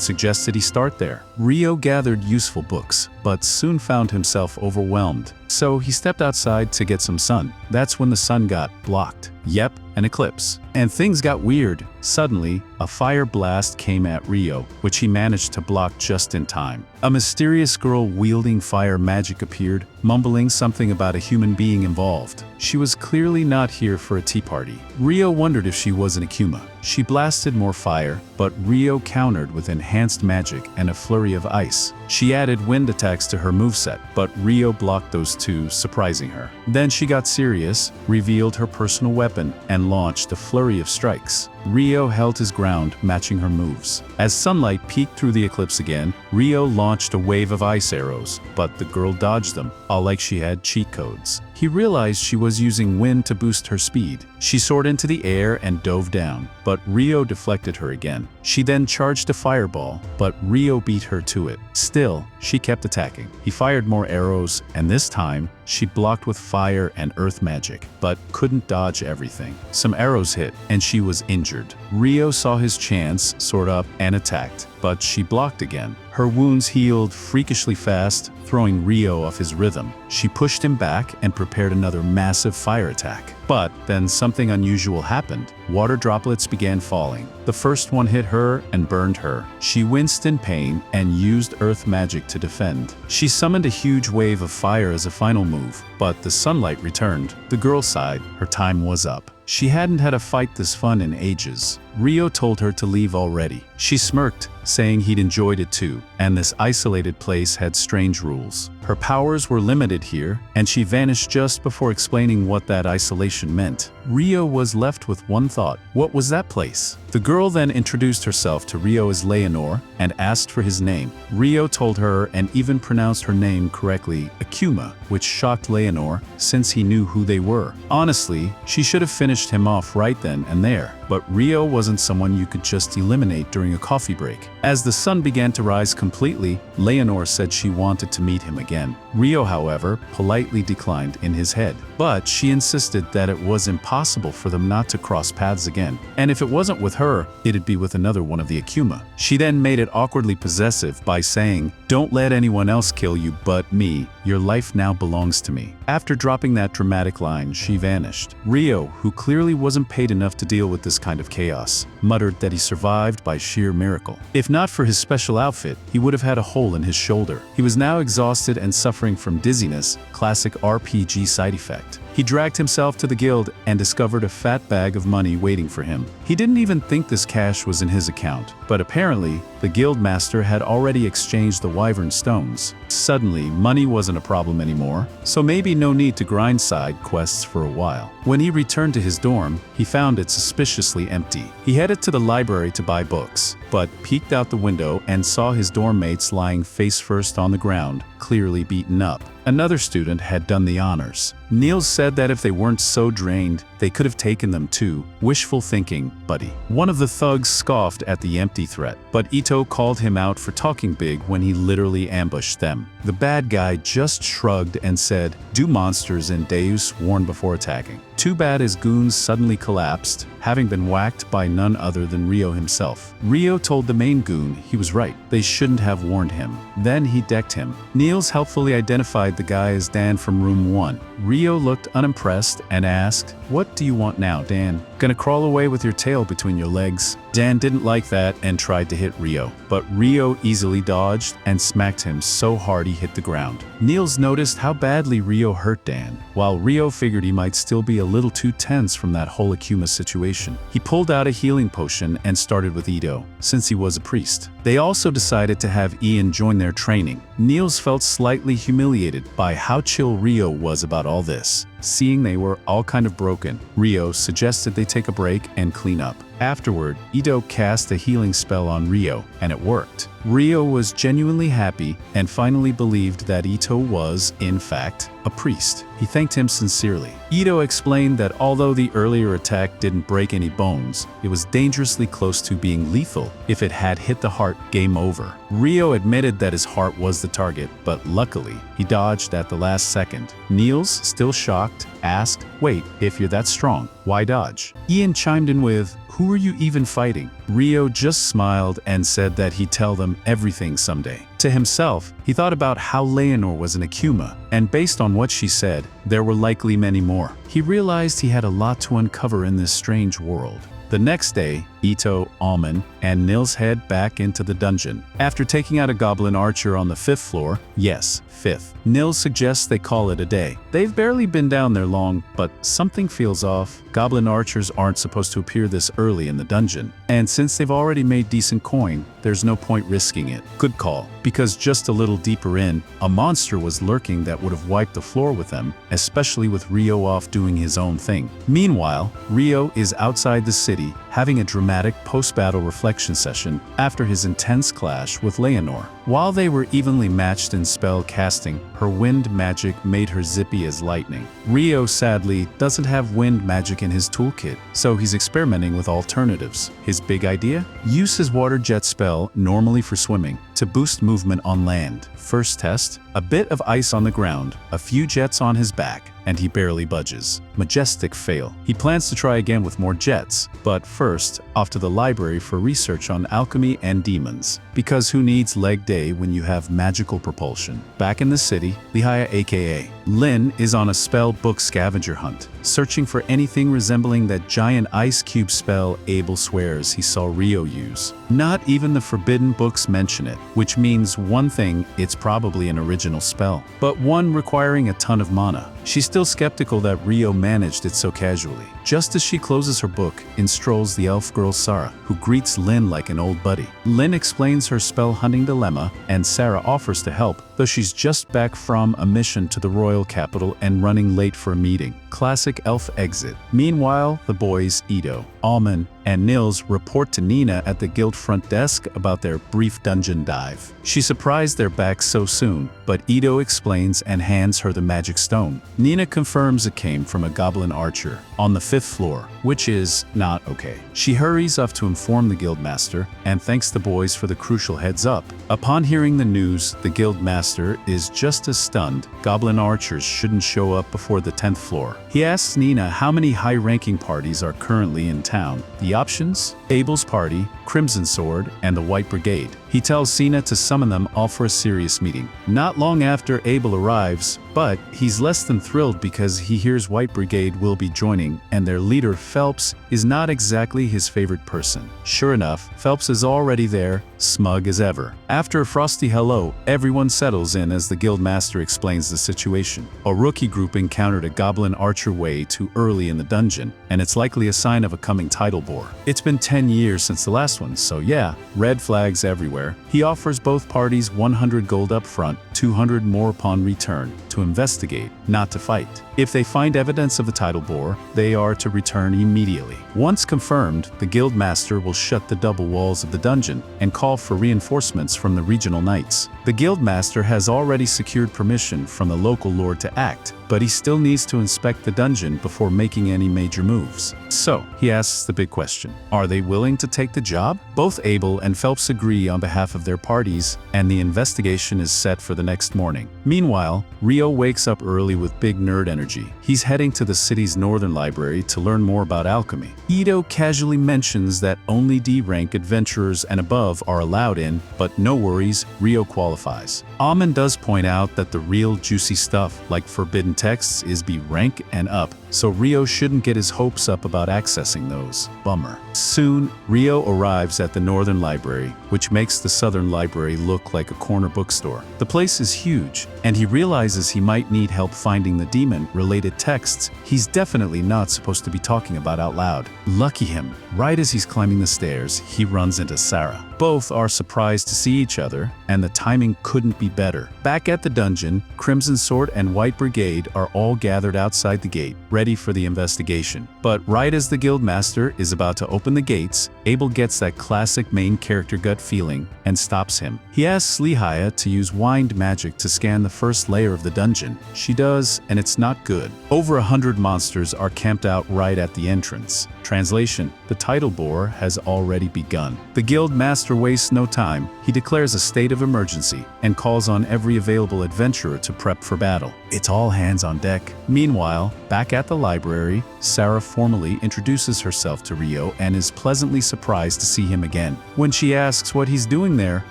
suggested he start there. Rio gathered useful books, but soon found himself overwhelmed. So he stepped outside to get some sun. That's when the sun got blocked. Yep, an eclipse. And things got weird. Suddenly, a fire blast came at Rio, which he managed to block just in time. A mysterious girl wielding fire magic appeared, mumbling something about a human being involved. She was clearly not here for a tea party. Rio wondered if she was an Akuma. She blasted more fire, but Rio countered with enhanced magic and a flurry of ice. She added wind attacks to her moveset, but Rio blocked those two, surprising her. Then she got serious, revealed her personal weapon, and launched a flurry of strikes. Rio held his ground, matching her moves. As sunlight peeked through the eclipse again, Rio launched a wave of ice arrows, but the girl dodged them, all like she had cheat codes. He realized she was using wind to boost her speed. She soared into the air and dove down, but Rio deflected her again. She then charged a fireball, but Rio beat her to it. Still, she kept attacking. He fired more arrows, and this time, she blocked with fire and earth magic, but couldn't dodge everything. Some arrows hit, and she was injured. Rio saw his chance, soared up, and attacked, but she blocked again. Her wounds healed freakishly fast, throwing Rio off his rhythm. She pushed him back and prepared another massive fire attack. But then something unusual happened. Water droplets began falling. The first one hit her and burned her. She winced in pain and used earth magic to defend. She summoned a huge wave of fire as a final move, but the sunlight returned. The girl sighed. Her time was up. She hadn't had a fight this fun in ages. Rio told her to leave already. She smirked, saying he'd enjoyed it too, and this isolated place had strange rules. Her powers were limited here, and she vanished just before explaining what that isolation meant. Rio was left with one thought. What was that place? The girl then introduced herself to Rio as Leonor and asked for his name. Rio told her and even pronounced her name correctly, Akuma, which shocked Leonor since he knew who they were. Honestly, she should have finished him off right then and there, but Rio wasn't someone you could just eliminate during a coffee break. As the sun began to rise completely, Leonor said she wanted to meet him again. Rio, however, politely declined in his head, but she insisted that it was impossible for them not to cross paths again, and if it wasn't with her, it'd be with another one of the Akuma. She then made it awkwardly possessive by saying, "Don't let anyone else kill you but me. Your life now belongs to me." After dropping that dramatic line, she vanished. Rio, who clearly wasn't paid enough to deal with this kind of chaos, muttered that he survived by sheer miracle. If not for his special outfit, he would have had a hole in his shoulder. He was now exhausted and suffering from dizziness, classic RPG side effect. He dragged himself to the guild and discovered a fat bag of money waiting for him. He didn't even think this cash was in his account, but apparently, the guild master had already exchanged the wyvern stones. Suddenly, money wasn't a problem anymore, so maybe no need to grind side quests for a while. When he returned to his dorm, he found it suspiciously empty. He headed to the library to buy books, but peeked out the window and saw his dorm mates lying face first on the ground, clearly beaten up. Another student had done the honors. Niels said that if they weren't so drained, they could have taken them too. Wishful thinking, buddy. One of the thugs scoffed at the empty threat, but Ito called him out for talking big when he literally ambushed them. The bad guy just shrugged and said, "Do monsters and Deus warn before attacking?" Too bad his goons suddenly collapsed, having been whacked by none other than Rio himself. Rio told the main goon he was right. They shouldn't have warned him. Then he decked him. Niels helpfully identified the guy as Dan from room 1. Rio looked unimpressed and asked, "What do you want now, Dan? Gonna crawl away with your tail between your legs?" Dan didn't like that and tried to hit Rio, but Rio easily dodged and smacked him so hard he hit the ground. Niels noticed how badly Rio hurt Dan, while Rio figured he might still be a little too tense from that whole Akuma situation. He pulled out a healing potion and started with Ito, since he was a priest. They also decided to have Ian join their training. Niels felt slightly humiliated by how chill Rio was about all this. Seeing they were all kind of broken, Rio suggested they take a break and clean up. Afterward, Ito cast a healing spell on Rio, and it worked. Rio was genuinely happy and finally believed that Ito was, in fact, a priest. He thanked him sincerely. Ito explained that although the earlier attack didn't break any bones, it was dangerously close to being lethal. If it had hit the heart, game over. Rio admitted that his heart was the target, but luckily, he dodged at the last second. Niels, still shocked, asked, "Wait, if you're that strong, why dodge?" Ian chimed in with, "Who are you even fighting?" Rio just smiled and said that he'd tell them everything someday. To himself, he thought about how Leonor was an Akuma, and based on what she said, there were likely many more. He realized he had a lot to uncover in this strange world. The next day, Ito, Alman, and Nils head back into the dungeon. After taking out a goblin archer on the 5th floor, yes, 5th, Nils suggests they call it a day. They've barely been down there long, but something feels off. Goblin archers aren't supposed to appear this early in the dungeon, and since they've already made decent coin, there's no point risking it. Good call, because just a little deeper in, a monster was lurking that would have wiped the floor with them, especially with Rio off doing his own thing. Meanwhile, Rio is outside the city, having a dramatic post-battle reflection session after his intense clash with Leonor. While they were evenly matched in spell casting, her wind magic made her zippy as lightning. Rio sadly doesn't have wind magic in his toolkit, so he's experimenting with alternatives. His big idea? Use his water jet spell, normally for swimming, to boost movement on land. First test, a bit of ice on the ground, a few jets on his back, and he barely budges. Majestic fail. He plans to try again with more jets, but first, off to the library for research on alchemy and demons. Because who needs leg day when you have magical propulsion? Back in the city, Lihaya aka Lin is on a spell book scavenger hunt, searching for anything resembling that giant ice cube spell Abel swears he saw Rio use. Not even the forbidden books mention it, which means one thing, it's probably an original spell, but one requiring a ton of mana. She's still skeptical that Rio managed it so casually. Just as she closes her book, in strolls the elf girl Sarah, who greets Lin like an old buddy. Lin explains her spell hunting dilemma, and Sarah offers to help, though she's just back from a mission to the royal capital and running late for a meeting. Classic elf exit. Meanwhile, the boys, Ito, Alman, and Nils report to Nina at the guild front desk about their brief dungeon dive. She's surprised they're back so soon, but Ito explains and hands her the magic stone. Nina confirms it came from a goblin archer on the 5th floor, which is not okay. She hurries off to inform the guildmaster and thanks the boys for the crucial heads up. Upon hearing the news, the guildmaster is just as stunned. Goblin archers shouldn't show up before the 10th floor. He asks Nina how many high-ranking parties are currently in town. The options? Abel's party, Crimson Sword, and the White Brigade. He tells Cena to summon them all for a serious meeting. Not long after Abel arrives, but he's less than thrilled because he hears White Brigade will be joining, and their leader Phelps is not exactly his favorite person. Sure enough, Phelps is already there, smug as ever. After a frosty hello, everyone settles in as the guildmaster explains the situation. A rookie group encountered a goblin archer way too early in the dungeon, and it's likely a sign of a coming title bore. It's been 10 years since the last one, so yeah, red flags everywhere. He offers both parties 100 gold up front, 200 more upon return, to investigate, not to fight. If they find evidence of the title bore, they are to return immediately. Once confirmed, the guildmaster will shut the double walls of the dungeon and call for reinforcements from the regional knights. The guildmaster has already secured permission from the local lord to act, but he still needs to inspect the dungeon before making any major moves. So, he asks the big question, are they willing to take the job? Both Abel and Phelps agree on behalf of their parties, and the investigation is set for the next morning. Meanwhile, Rio wakes up early with big nerd energy. He's heading to the city's northern library to learn more about alchemy. Ito casually mentions that only D-rank adventurers and above are allowed in, but no worries, Rio qualifies. Alman does point out that the real juicy stuff, like forbidden texts, is B rank and up, so Rio shouldn't get his hopes up about accessing those. Bummer. Soon, Soon, Rio arrives at the Northern Library, which makes the Southern Library look like a corner bookstore. The place is huge, and he realizes he might need help finding the demon-related texts he's definitely not supposed to be talking about out loud. Lucky him, right as he's climbing the stairs, he runs into Sarah. Both are surprised to see each other, and the timing couldn't be better. Back at the dungeon, Crimson Sword and White Brigade are all gathered outside the gate, ready for the investigation. But right as the guildmaster is about to open the gates, Abel gets that classic main character gut feeling and stops him. He asks Lehia to use wind magic to scan the first layer of the dungeon. She does, and it's not good. Over 100 monsters are camped out right at the entrance. Translation: the title bore has already begun. The guild master wastes no time. He declares a state of emergency and calls on every available adventurer to prep for battle. It's all hands on deck. Meanwhile, back at the library, Sarah formally introduces herself to Rio and is pleasantly surprised to see him again. When she asks what he's doing there,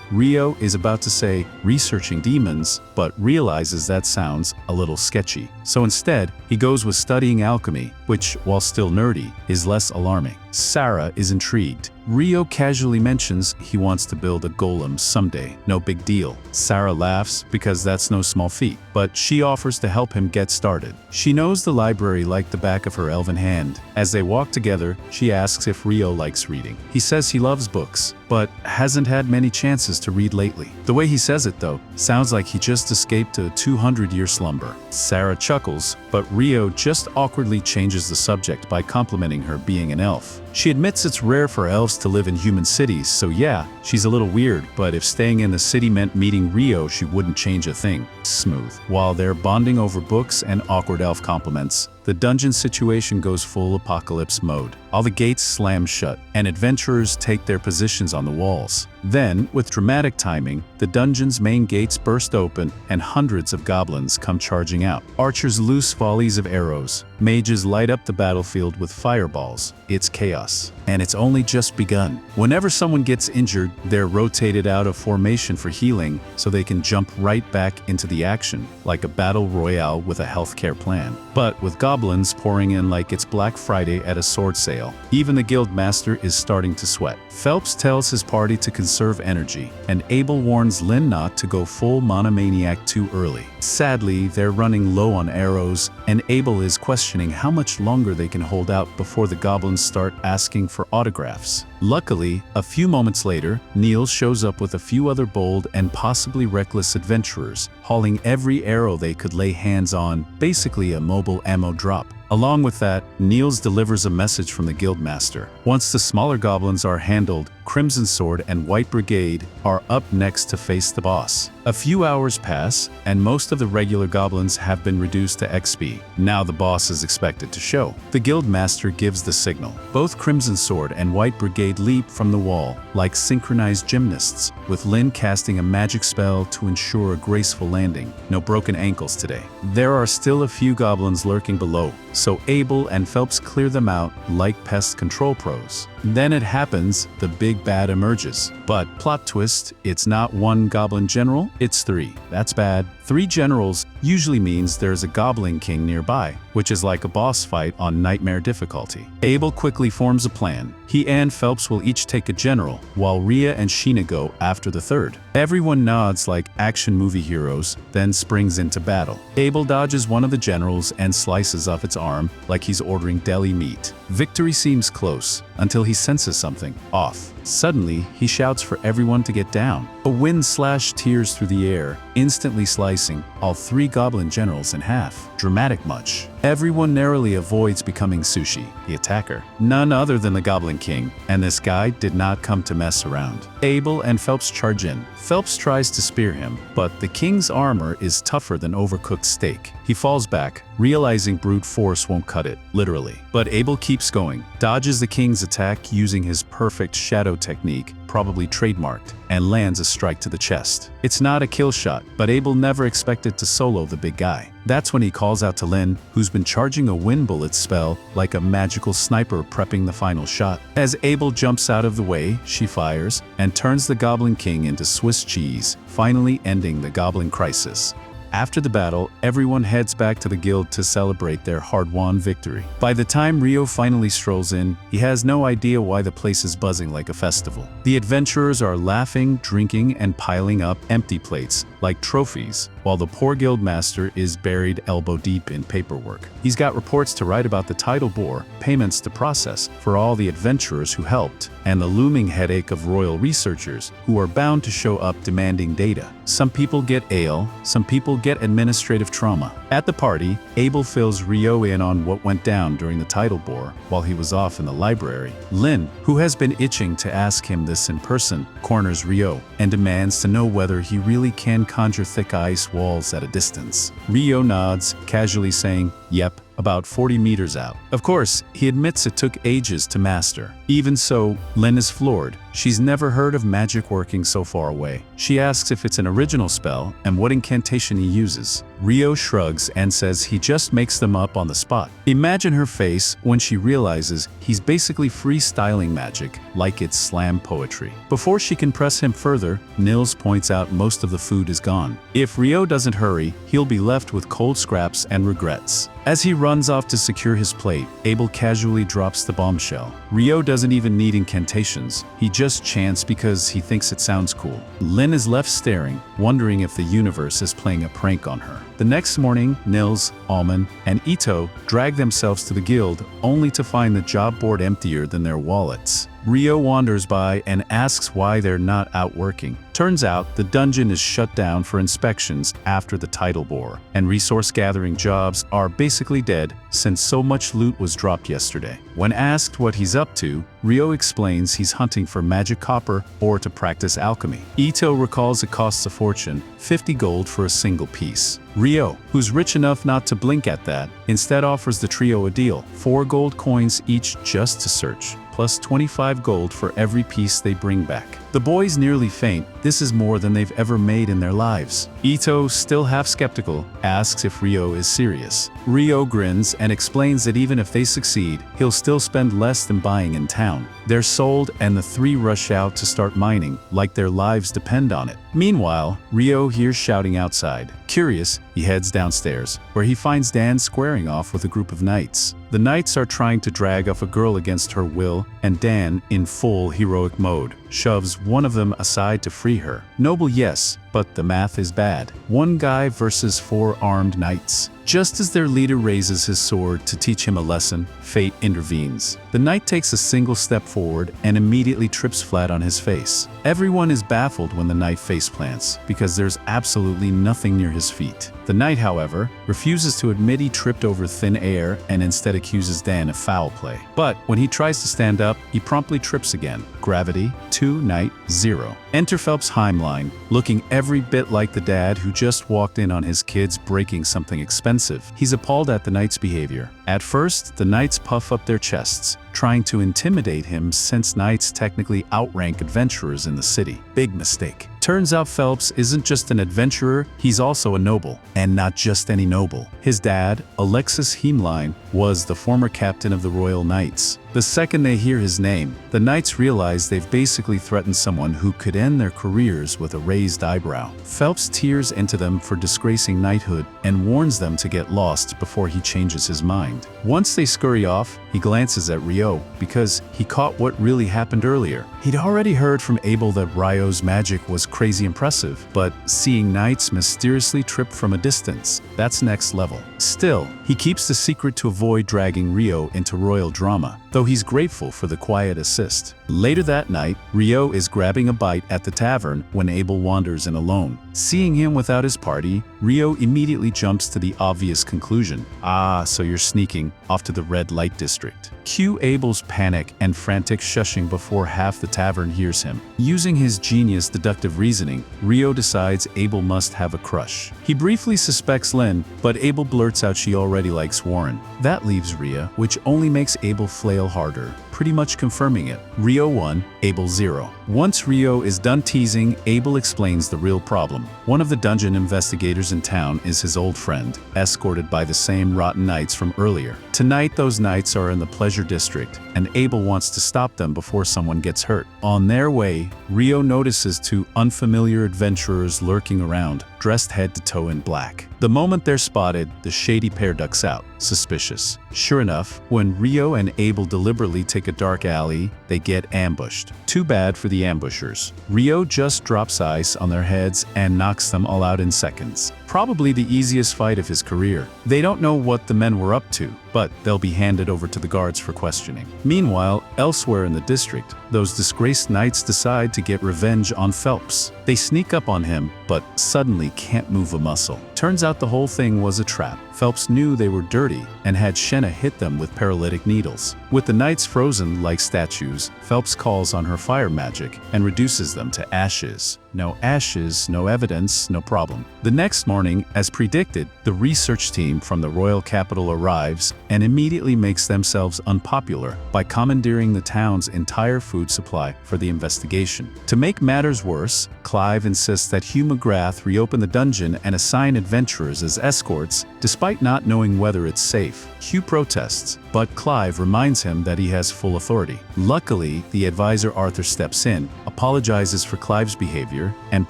Rio is about to say researching demons, but realizes that sounds a little sketchy. So instead, he goes with studying alchemy, which, while still nerdy, is less alarming. Sarah is intrigued. Rio casually mentions he wants to build a golem someday. No big deal. Sarah laughs because that's no small feat, but she offers to help him get started. She knows the library like the back of her elven hand. As they walk together, she asks if Rio likes reading. He says he loves books, but hasn't had many chances to read lately. The way he says it, though, sounds like he just escaped a 200-year slumber. Sarah chuckles, but Rio just awkwardly changes the subject by complimenting her being an elf. She admits it's rare for elves to live in human cities, so yeah, she's a little weird, but if staying in the city meant meeting Rio, she wouldn't change a thing. Smooth. While they're bonding over books and awkward elf compliments, the dungeon situation goes full apocalypse mode. All the gates slam shut, and adventurers take their positions on the walls. Then, with dramatic timing, the dungeon's main gates burst open and hundreds of goblins come charging out. Archers loose volleys of arrows. Mages light up the battlefield with fireballs. It's chaos. And it's only just begun. Whenever someone gets injured, they're rotated out of formation for healing so they can jump right back into the action, like a battle royale with a healthcare plan. But with goblins pouring in like it's Black Friday at a sword sale, even the guild master is starting to sweat. Phelps tells his party to conserve energy, and Abel warns Lynn not to go full monomaniac too early. Sadly, they're running low on arrows, and Abel is questioning how much longer they can hold out before the goblins start asking for autographs. Luckily, a few moments later, Niels shows up with a few other bold and possibly reckless adventurers, hauling every arrow they could lay hands on, basically a mobile ammo drop. Along with that, Niels delivers a message from the guildmaster. Once the smaller goblins are handled, Crimson Sword and White Brigade are up next to face the boss. A few hours pass, and most of the regular goblins have been reduced to XP. Now the boss is expected to show. The guildmaster gives the signal. Both Crimson Sword and White Brigade leap from the wall, like synchronized gymnasts, with Lynn casting a magic spell to ensure a graceful landing. No broken ankles today. There are still a few goblins lurking below, so Abel and Phelps clear them out like pest control pros. Then it happens, the big bad emerges. But plot twist, it's not one goblin general, it's 3. That's bad. 3 generals usually means there's a goblin king nearby, which is like a boss fight on nightmare difficulty. Abel quickly forms a plan. He and Phelps will each take a general, while Rhea and Sheena go after the 3rd. Everyone nods like action movie heroes, then springs into battle. Abel dodges one of the generals and slices off its arm like he's ordering deli meat. Victory seems close, until he senses something off. Suddenly, he shouts for everyone to get down. A wind slash tears through the air, instantly slicing all 3 goblin generals in half. Dramatic much. Everyone narrowly avoids becoming Sushi, the attacker. None other than the Goblin King, and this guy did not come to mess around. Abel and Phelps charge in. Phelps tries to spear him, but the king's armor is tougher than overcooked steak. He falls back, realizing brute force won't cut it, literally. But Abel keeps going, dodges the king's attack using his perfect shadow technique, probably trademarked, and lands a strike to the chest. It's not a kill shot, but Abel never expected to solo the big guy. That's when he calls out to Lynn, who's been charging a wind bullet spell like a magical sniper prepping the final shot. As Abel jumps out of the way, she fires and turns the Goblin King into Swiss cheese, finally ending the Goblin crisis. After the battle, everyone heads back to the guild to celebrate their hard-won victory. By the time Ryo finally strolls in, he has no idea why the place is buzzing like a festival. The adventurers are laughing, drinking, and piling up empty plates, like trophies, while the poor guild master is buried elbow-deep in paperwork. He's got reports to write about the tidal bore, payments to process for all the adventurers who helped, and the looming headache of royal researchers who are bound to show up demanding data. Some people get ale, some people get administrative trauma. At the party, Abel fills Ryo in on what went down during the tidal bore while he was off in the library. Lin, who has been itching to ask him this in person, corners Ryo and demands to know whether he really can conjure thick ice walls at a distance. Ryo nods, casually saying, "Yep, about 40 meters out." Of course, he admits it took ages to master. Even so, Lin is floored. She's never heard of magic working so far away. She asks if it's an original spell and what incantation he uses. Ryo shrugs and says he just makes them up on the spot. Imagine her face when she realizes he's basically freestyling magic like it's slam poetry. Before she can press him further, Nils points out most of the food is gone. If Ryo doesn't hurry, he'll be left with cold scraps and regrets. As he runs off to secure his plate, Abel casually drops the bombshell. Ryo doesn't even need incantations. He just chants because he thinks it sounds cool. Lin is left staring, wondering if the universe is playing a prank on her. The next morning, Nils, Alman, and Ito drag themselves to the guild, only to find the job board emptier than their wallets. Ryo wanders by and asks why they're not out working. Turns out the dungeon is shut down for inspections after the tidal bore, and resource-gathering jobs are basically dead since so much loot was dropped yesterday. When asked what he's up to, Ryo explains he's hunting for magic copper or to practice alchemy. Ito recalls it costs a fortune, 50 gold for a single piece. Ryo, who's rich enough not to blink at that, instead offers the trio a deal, 4 gold coins each just to search, plus 25 gold for every piece they bring back. The boys nearly faint. This is more than they've ever made in their lives. Ito, still half skeptical, asks if Ryo is serious. Ryo grins and explains that even if they succeed, he'll still spend less than buying in town. They're sold and the three rush out to start mining, like their lives depend on it. Meanwhile, Ryo hears shouting outside. Curious, he heads downstairs, where he finds Dan squaring off with a group of knights. The knights are trying to drag off a girl against her will, and Dan, in full heroic mode, shoves one of them aside to free her. Noble, yes, but the math is bad. 1 guy versus 4 armed knights. Just as their leader raises his sword to teach him a lesson, fate intervenes. The knight takes a single step forward and immediately trips flat on his face. Everyone is baffled when the knight faceplants, because there's absolutely nothing near his feet. The knight, however, refuses to admit he tripped over thin air and instead accuses Dan of foul play. But when he tries to stand up, he promptly trips again. Gravity, 2, knight, 0. Enter Phelps Heimline, looking every bit like the dad who just walked in on his kids breaking something expensive. He's appalled at the knight's behavior. At first, the knights puff up their chests, trying to intimidate him since knights technically outrank adventurers in the city. Big mistake. Turns out Phelps isn't just an adventurer, he's also a noble. And not just any noble. His dad, Alexis Heimline, was the former captain of the Royal Knights. The second they hear his name, the knights realize they've basically threatened someone who could end their careers with a raised eyebrow. Phelps tears into them for disgracing knighthood and warns them to get lost before he changes his mind. Once they scurry off, he glances at Ryo because he caught what really happened earlier. He'd already heard from Abel that Ryo's magic was crazy impressive, but seeing knights mysteriously trip from a distance, that's next level. Still, he keeps the secret to avoid dragging Ryo into royal drama, though he's grateful for the quiet assist. Later that night, Ryo is grabbing a bite at the tavern when Abel wanders in alone. Seeing him without his party, Ryo immediately jumps to the obvious conclusion. Ah, so you're sneaking off to the red light district. Cue Abel's panic and frantic shushing before half the tavern hears him. Using his genius deductive reasoning, Ryo decides Abel must have a crush. He briefly suspects Lin, but Abel blurts out she already likes Warren. That leaves Rhea, which only makes Abel flail harder, pretty much confirming it. Ryo won, Abel 0. Once Rio is done teasing, Abel explains the real problem. One of the dungeon investigators in town is his old friend, escorted by the same rotten knights from earlier. Tonight those knights are in the pleasure district, and Abel wants to stop them before someone gets hurt. On their way, Rio notices two unfamiliar adventurers lurking around, dressed head to toe in black. The moment they're spotted, the shady pair ducks out, suspicious. Sure enough, when Rio and Abel deliberately take a dark alley, they get ambushed. Too bad for the ambushers. Rio just drops ice on their heads and knocks them all out in seconds. Probably the easiest fight of his career. They don't know what the men were up to, but they'll be handed over to the guards for questioning. Meanwhile, elsewhere in the district, those disgraced knights decide to get revenge on Phelps. They sneak up on him, but suddenly can't move a muscle. Turns out the whole thing was a trap. Phelps knew they were dirty and had Shenna hit them with paralytic needles. With the knights frozen like statues, Phelps calls on her fire magic and reduces them to ashes. No ashes, no evidence, no problem. The next morning, as predicted, the research team from the royal capital arrives and immediately makes themselves unpopular by commandeering the town's entire food supply for the investigation. To make matters worse, Clive insists that Hugh McGrath reopen the dungeon and assign adventurers as escorts, despite not knowing whether it's safe. Hugh protests, but Clive reminds him that he has full authority. Luckily, the advisor Arthur steps in, apologizes for Clive's behavior, and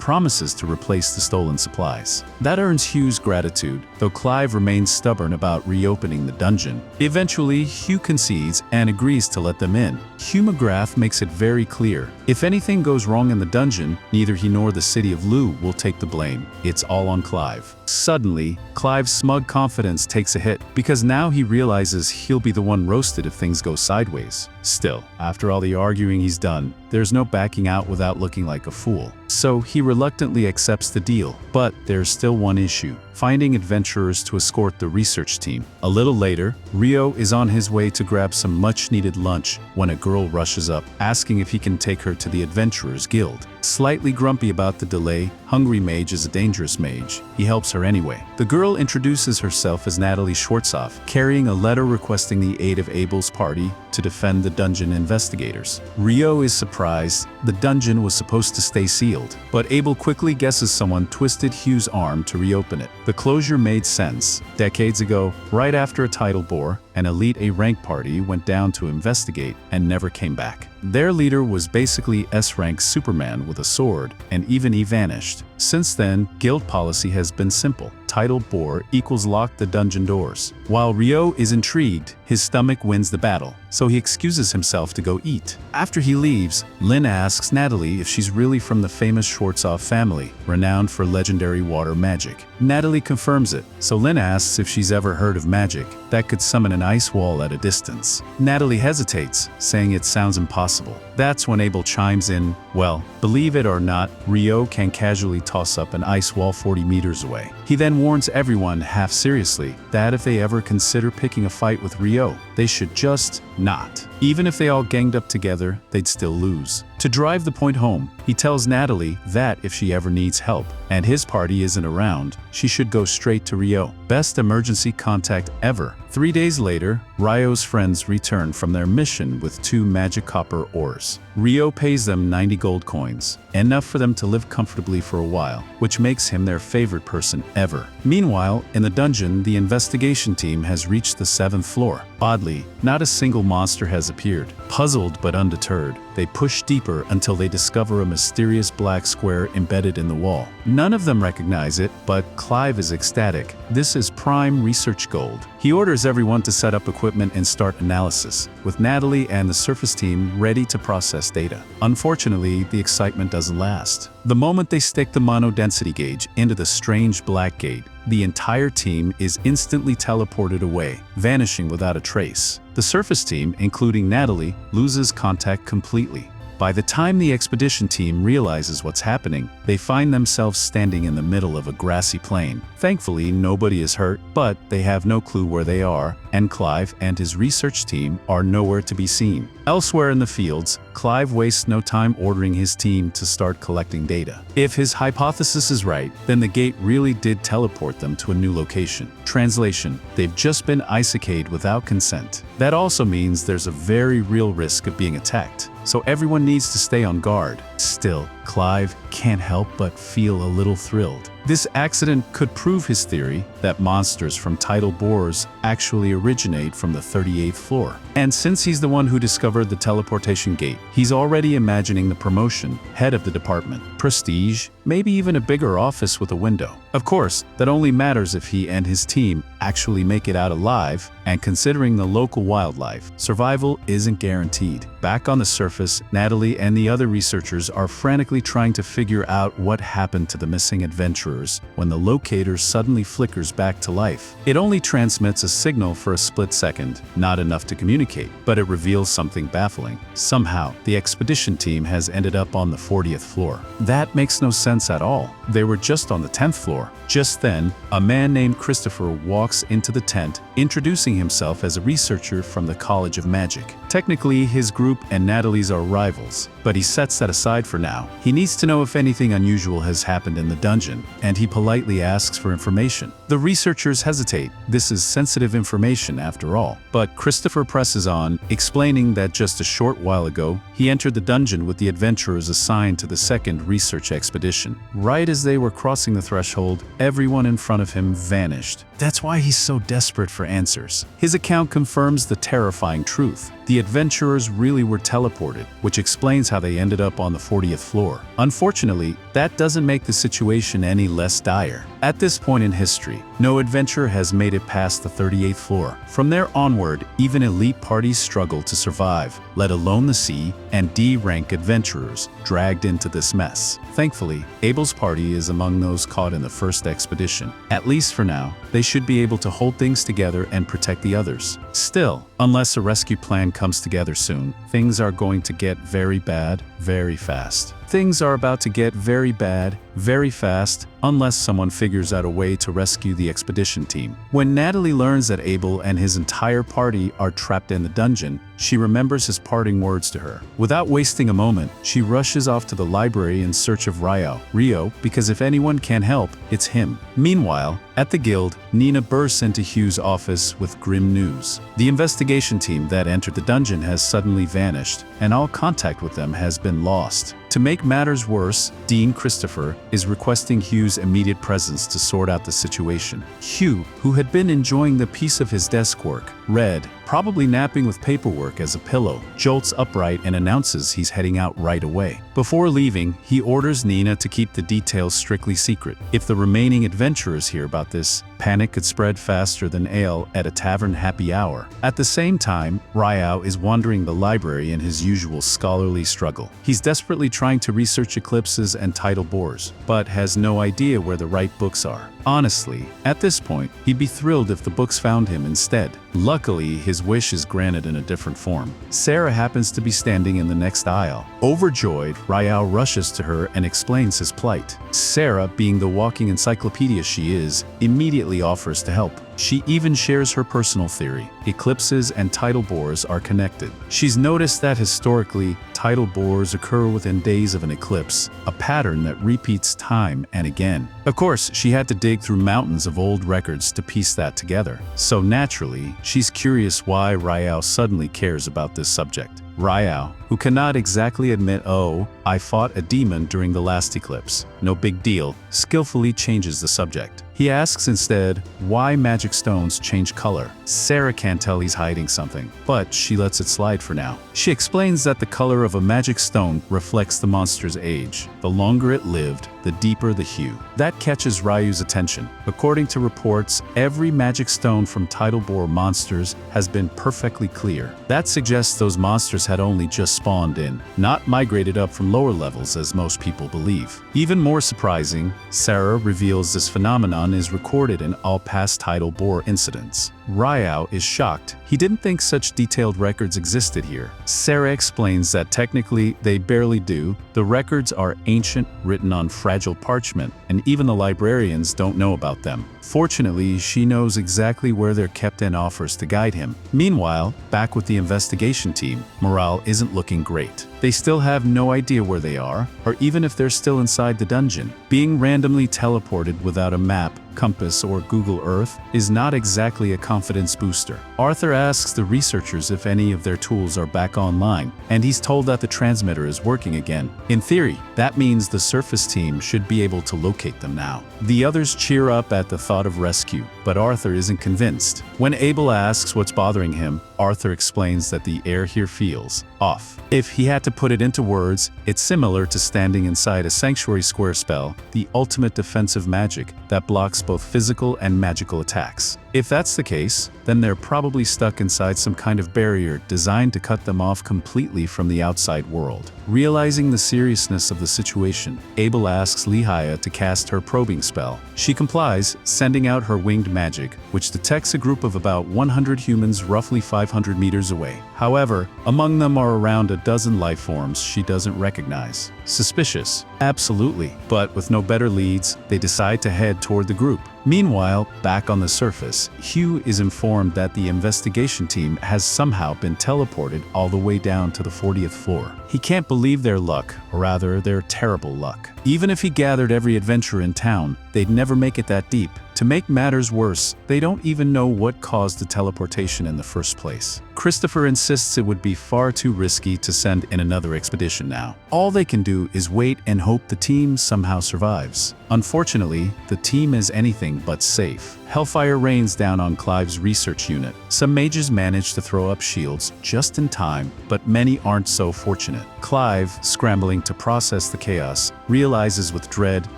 promises to replace the stolen supplies. That earns Hugh's gratitude, though Clive remains stubborn about reopening the dungeon. Eventually, Hugh concedes and agrees to let them in. Hugh McGrath makes it very clear, if anything goes wrong in the dungeon, neither he nor the city of Lou will take the blame. It's all on Clive. Suddenly, Clive's smug confidence takes a hit, because now he realizes he'll be the one roasted if things go sideways. Still, after all the arguing he's done, there's no backing out without looking like a fool. So he reluctantly accepts the deal. But there's still one issue: finding adventurers to escort the research team. A little later, Rio is on his way to grab some much-needed lunch when a girl rushes up, asking if he can take her to the Adventurers Guild. Slightly grumpy about the delay, Hungry Mage is a dangerous mage. He helps her anyway. The girl introduces herself as Natalie Schwarzhoff, carrying a letter requesting the aid of Abel's party to defend the dungeon investigators. Rio is surprised. The dungeon was supposed to stay sealed, but Abel quickly guesses someone twisted Hugh's arm to reopen it. The closure made sense. Decades ago, right after a title bore, an elite A-rank party went down to investigate and never came back. Their leader was basically S-rank Superman with a sword, and even he vanished. Since then, guild policy has been simple. Title bore equals lock the dungeon doors. While Rio is intrigued, his stomach wins the battle, so he excuses himself to go eat. After he leaves, Lynn asks Natalie if she's really from the famous Schwarzhoff family, renowned for legendary water magic. Natalie confirms it, so Lynn asks if she's ever heard of magic that could summon an ice wall at a distance. Natalie hesitates, saying it sounds impossible. That's when Abel chimes in, well, believe it or not, Rio can casually toss up an ice wall 40 meters away. He then warns everyone, half seriously, that if they ever consider picking a fight with Rio, they should just not. Even if they all ganged up together, they'd still lose. To drive the point home, he tells Natalie that if she ever needs help, and his party isn't around, she should go straight to Rio. Best emergency contact ever. 3 days later, Rio's friends return from their mission with 2 magic copper ores. Rio pays them 90 gold coins, enough for them to live comfortably for a while, which makes him their favorite person ever. Meanwhile, in the dungeon, the investigation team has reached the 7th floor. Oddly, not a single monster has appeared. Puzzled but undeterred, they push deeper until they discover a mysterious black square embedded in the wall. None of them recognize it, but Clive is ecstatic. This is prime research gold. He orders everyone to set up equipment and start analysis, with Natalie and the surface team ready to process data. Unfortunately, the excitement doesn't last. The moment they stick the monodensity gauge into the strange black gate, the entire team is instantly teleported away, vanishing without a trace. The surface team, including Natalie, loses contact completely. By the time the expedition team realizes what's happening, they find themselves standing in the middle of a grassy plain. Thankfully, nobody is hurt, but they have no clue where they are, and Clive and his research team are nowhere to be seen. Elsewhere in the fields, Clive wastes no time ordering his team to start collecting data. If his hypothesis is right, then the gate really did teleport them to a new location. Translation: they've just been isekai'd without consent. That also means there's a very real risk of being attacked. so everyone needs to stay on guard. Still, Clive can't help but feel a little thrilled. This accident could prove his theory that monsters from tidal bores actually originate from the 38th floor. And since he's the one who discovered the teleportation gate, he's already imagining the promotion, head of the department, prestige, maybe even a bigger office with a window. Of course, that only matters if he and his team actually make it out alive, and considering the local wildlife, survival isn't guaranteed. Back on the surface, Natalie and the other researchers are frantically trying to figure out what happened to the missing adventurers when the locator suddenly flickers back to life. It only transmits a signal for a split second, not enough to communicate, but it reveals something baffling. Somehow, the expedition team has ended up on the 40th floor. That makes no sense at all. They were just on the 10th floor. Just then, a man named Christopher walks into the tent, introducing himself as a researcher from the College of Magic. Technically, his group and Natalie's are rivals, but he sets that aside for now. He needs to know if anything unusual has happened in the dungeon, and he politely asks for information. The researchers hesitate. This is sensitive information after all. But Christopher presses on, explaining that just a short while ago, he entered the dungeon with the adventurers assigned to the second research expedition. Right as they were crossing the threshold, everyone in front of him vanished. That's why he's so desperate for answers. His account confirms the terrifying truth. The adventurers really were teleported, which explains how they ended up on the 40th floor. Unfortunately, that doesn't make the situation any less dire. At this point in history, no adventurer has made it past the 38th floor. From there onward, even elite parties struggle to survive, let alone the C and D rank adventurers dragged into this mess. Thankfully, Abel's party is among those caught in the first expedition. At least for now, they should be able to hold things together and protect the others. Still, unless a rescue plan comes together soon, things are going to get very bad very fast. Things are about to get very bad very fast unless someone figures out a way to rescue the expedition team. When Natalie learns that Abel and his entire party are trapped in the dungeon, she remembers his parting words to her. Without wasting a moment, she rushes off to the library in search of Rio, because if anyone can help, it's him. Meanwhile, at the guild, Nina bursts into Hugh's office with grim news. The investigation team that entered the dungeon has suddenly vanished, and all contact with them has been lost. To make matters worse, Dean Christopher is requesting Hugh's immediate presence to sort out the situation. Hugh, who had been enjoying the peace of his desk work, read, probably napping with paperwork as a pillow, jolts upright and announces he's heading out right away. Before leaving, he orders Nina to keep the details strictly secret. If the remaining adventurers hear about this, panic could spread faster than ale at a tavern happy hour. At the same time, Ryo is wandering the library in his usual scholarly struggle. He's desperately trying to research eclipses and tidal bores, but has no idea where the right books are. Honestly, at this point, he'd be thrilled if the books found him instead. Luckily, his wish is granted in a different form. Sarah happens to be standing in the next aisle. Overjoyed, Ryo rushes to her and explains his plight. Sarah, being the walking encyclopedia she is, immediately offers to help. She even shares her personal theory. Eclipses and tidal bores are connected. She's noticed that historically, tidal bores occur within days of an eclipse, a pattern that repeats time and again. Of course, she had to dig through mountains of old records to piece that together. So naturally, she's curious why Ryo suddenly cares about this subject. Ryo, who cannot exactly admit, "Oh, I fought a demon during the last eclipse. No big deal," skillfully changes the subject. He asks instead why magic stones change color. Sarah can't tell he's hiding something, but she lets it slide for now. She explains that the color of a magic stone reflects the monster's age. The longer it lived, the deeper the hue. That catches Ryu's attention. According to reports, every magic stone from tidal bore monsters has been perfectly clear. That suggests those monsters had only just spawned in, not migrated up from lower levels as most people believe. Even more surprising, Sarah reveals this phenomenon is recorded in all past tidal bore incidents. Ryo is shocked. He didn't think such detailed records existed here. Sarah explains that technically they barely do. The records are ancient, written on fragile parchment, and even the librarians don't know about them. Fortunately, she knows exactly where they're kept and offers to guide him. Meanwhile, back with the investigation team, morale isn't looking great. They still have no idea where they are, or even if they're still inside the dungeon. Being randomly teleported without a map compass, or Google Earth is not exactly a confidence booster. Arthur asks the researchers if any of their tools are back online, and he's told that the transmitter is working again. In theory, that means the surface team should be able to locate them now. The others cheer up at the thought of rescue, but Arthur isn't convinced. When Abel asks what's bothering him, Arthur explains that the air here feels off. If he had to put it into words, it's similar to standing inside a sanctuary square spell, the ultimate defensive magic that blocks both physical and magical attacks. If that's the case, then they're probably stuck inside some kind of barrier designed to cut them off completely from the outside world. Realizing the seriousness of the situation, Abel asks Lehia to cast her probing spell. She complies, sending out her winged magic, which detects a group of about 100 humans roughly 500 meters away. However, among them are around a dozen life forms she doesn't recognize. Suspicious? Absolutely. But with no better leads, they decide to head toward the group. Meanwhile, back on the surface, Hugh is informed that the investigation team has somehow been teleported all the way down to the 40th floor. He can't believe their luck, or rather, their terrible luck. Even if he gathered every adventurer in town, they'd never make it that deep. To make matters worse, they don't even know what caused the teleportation in the first place. Christopher insists it would be far too risky to send in another expedition now. All they can do is wait and hope the team somehow survives. Unfortunately, the team is anything but safe. Hellfire rains down on Clive's research unit. Some mages manage to throw up shields just in time, but many aren't so fortunate. Clive, scrambling to process the chaos, realizes with dread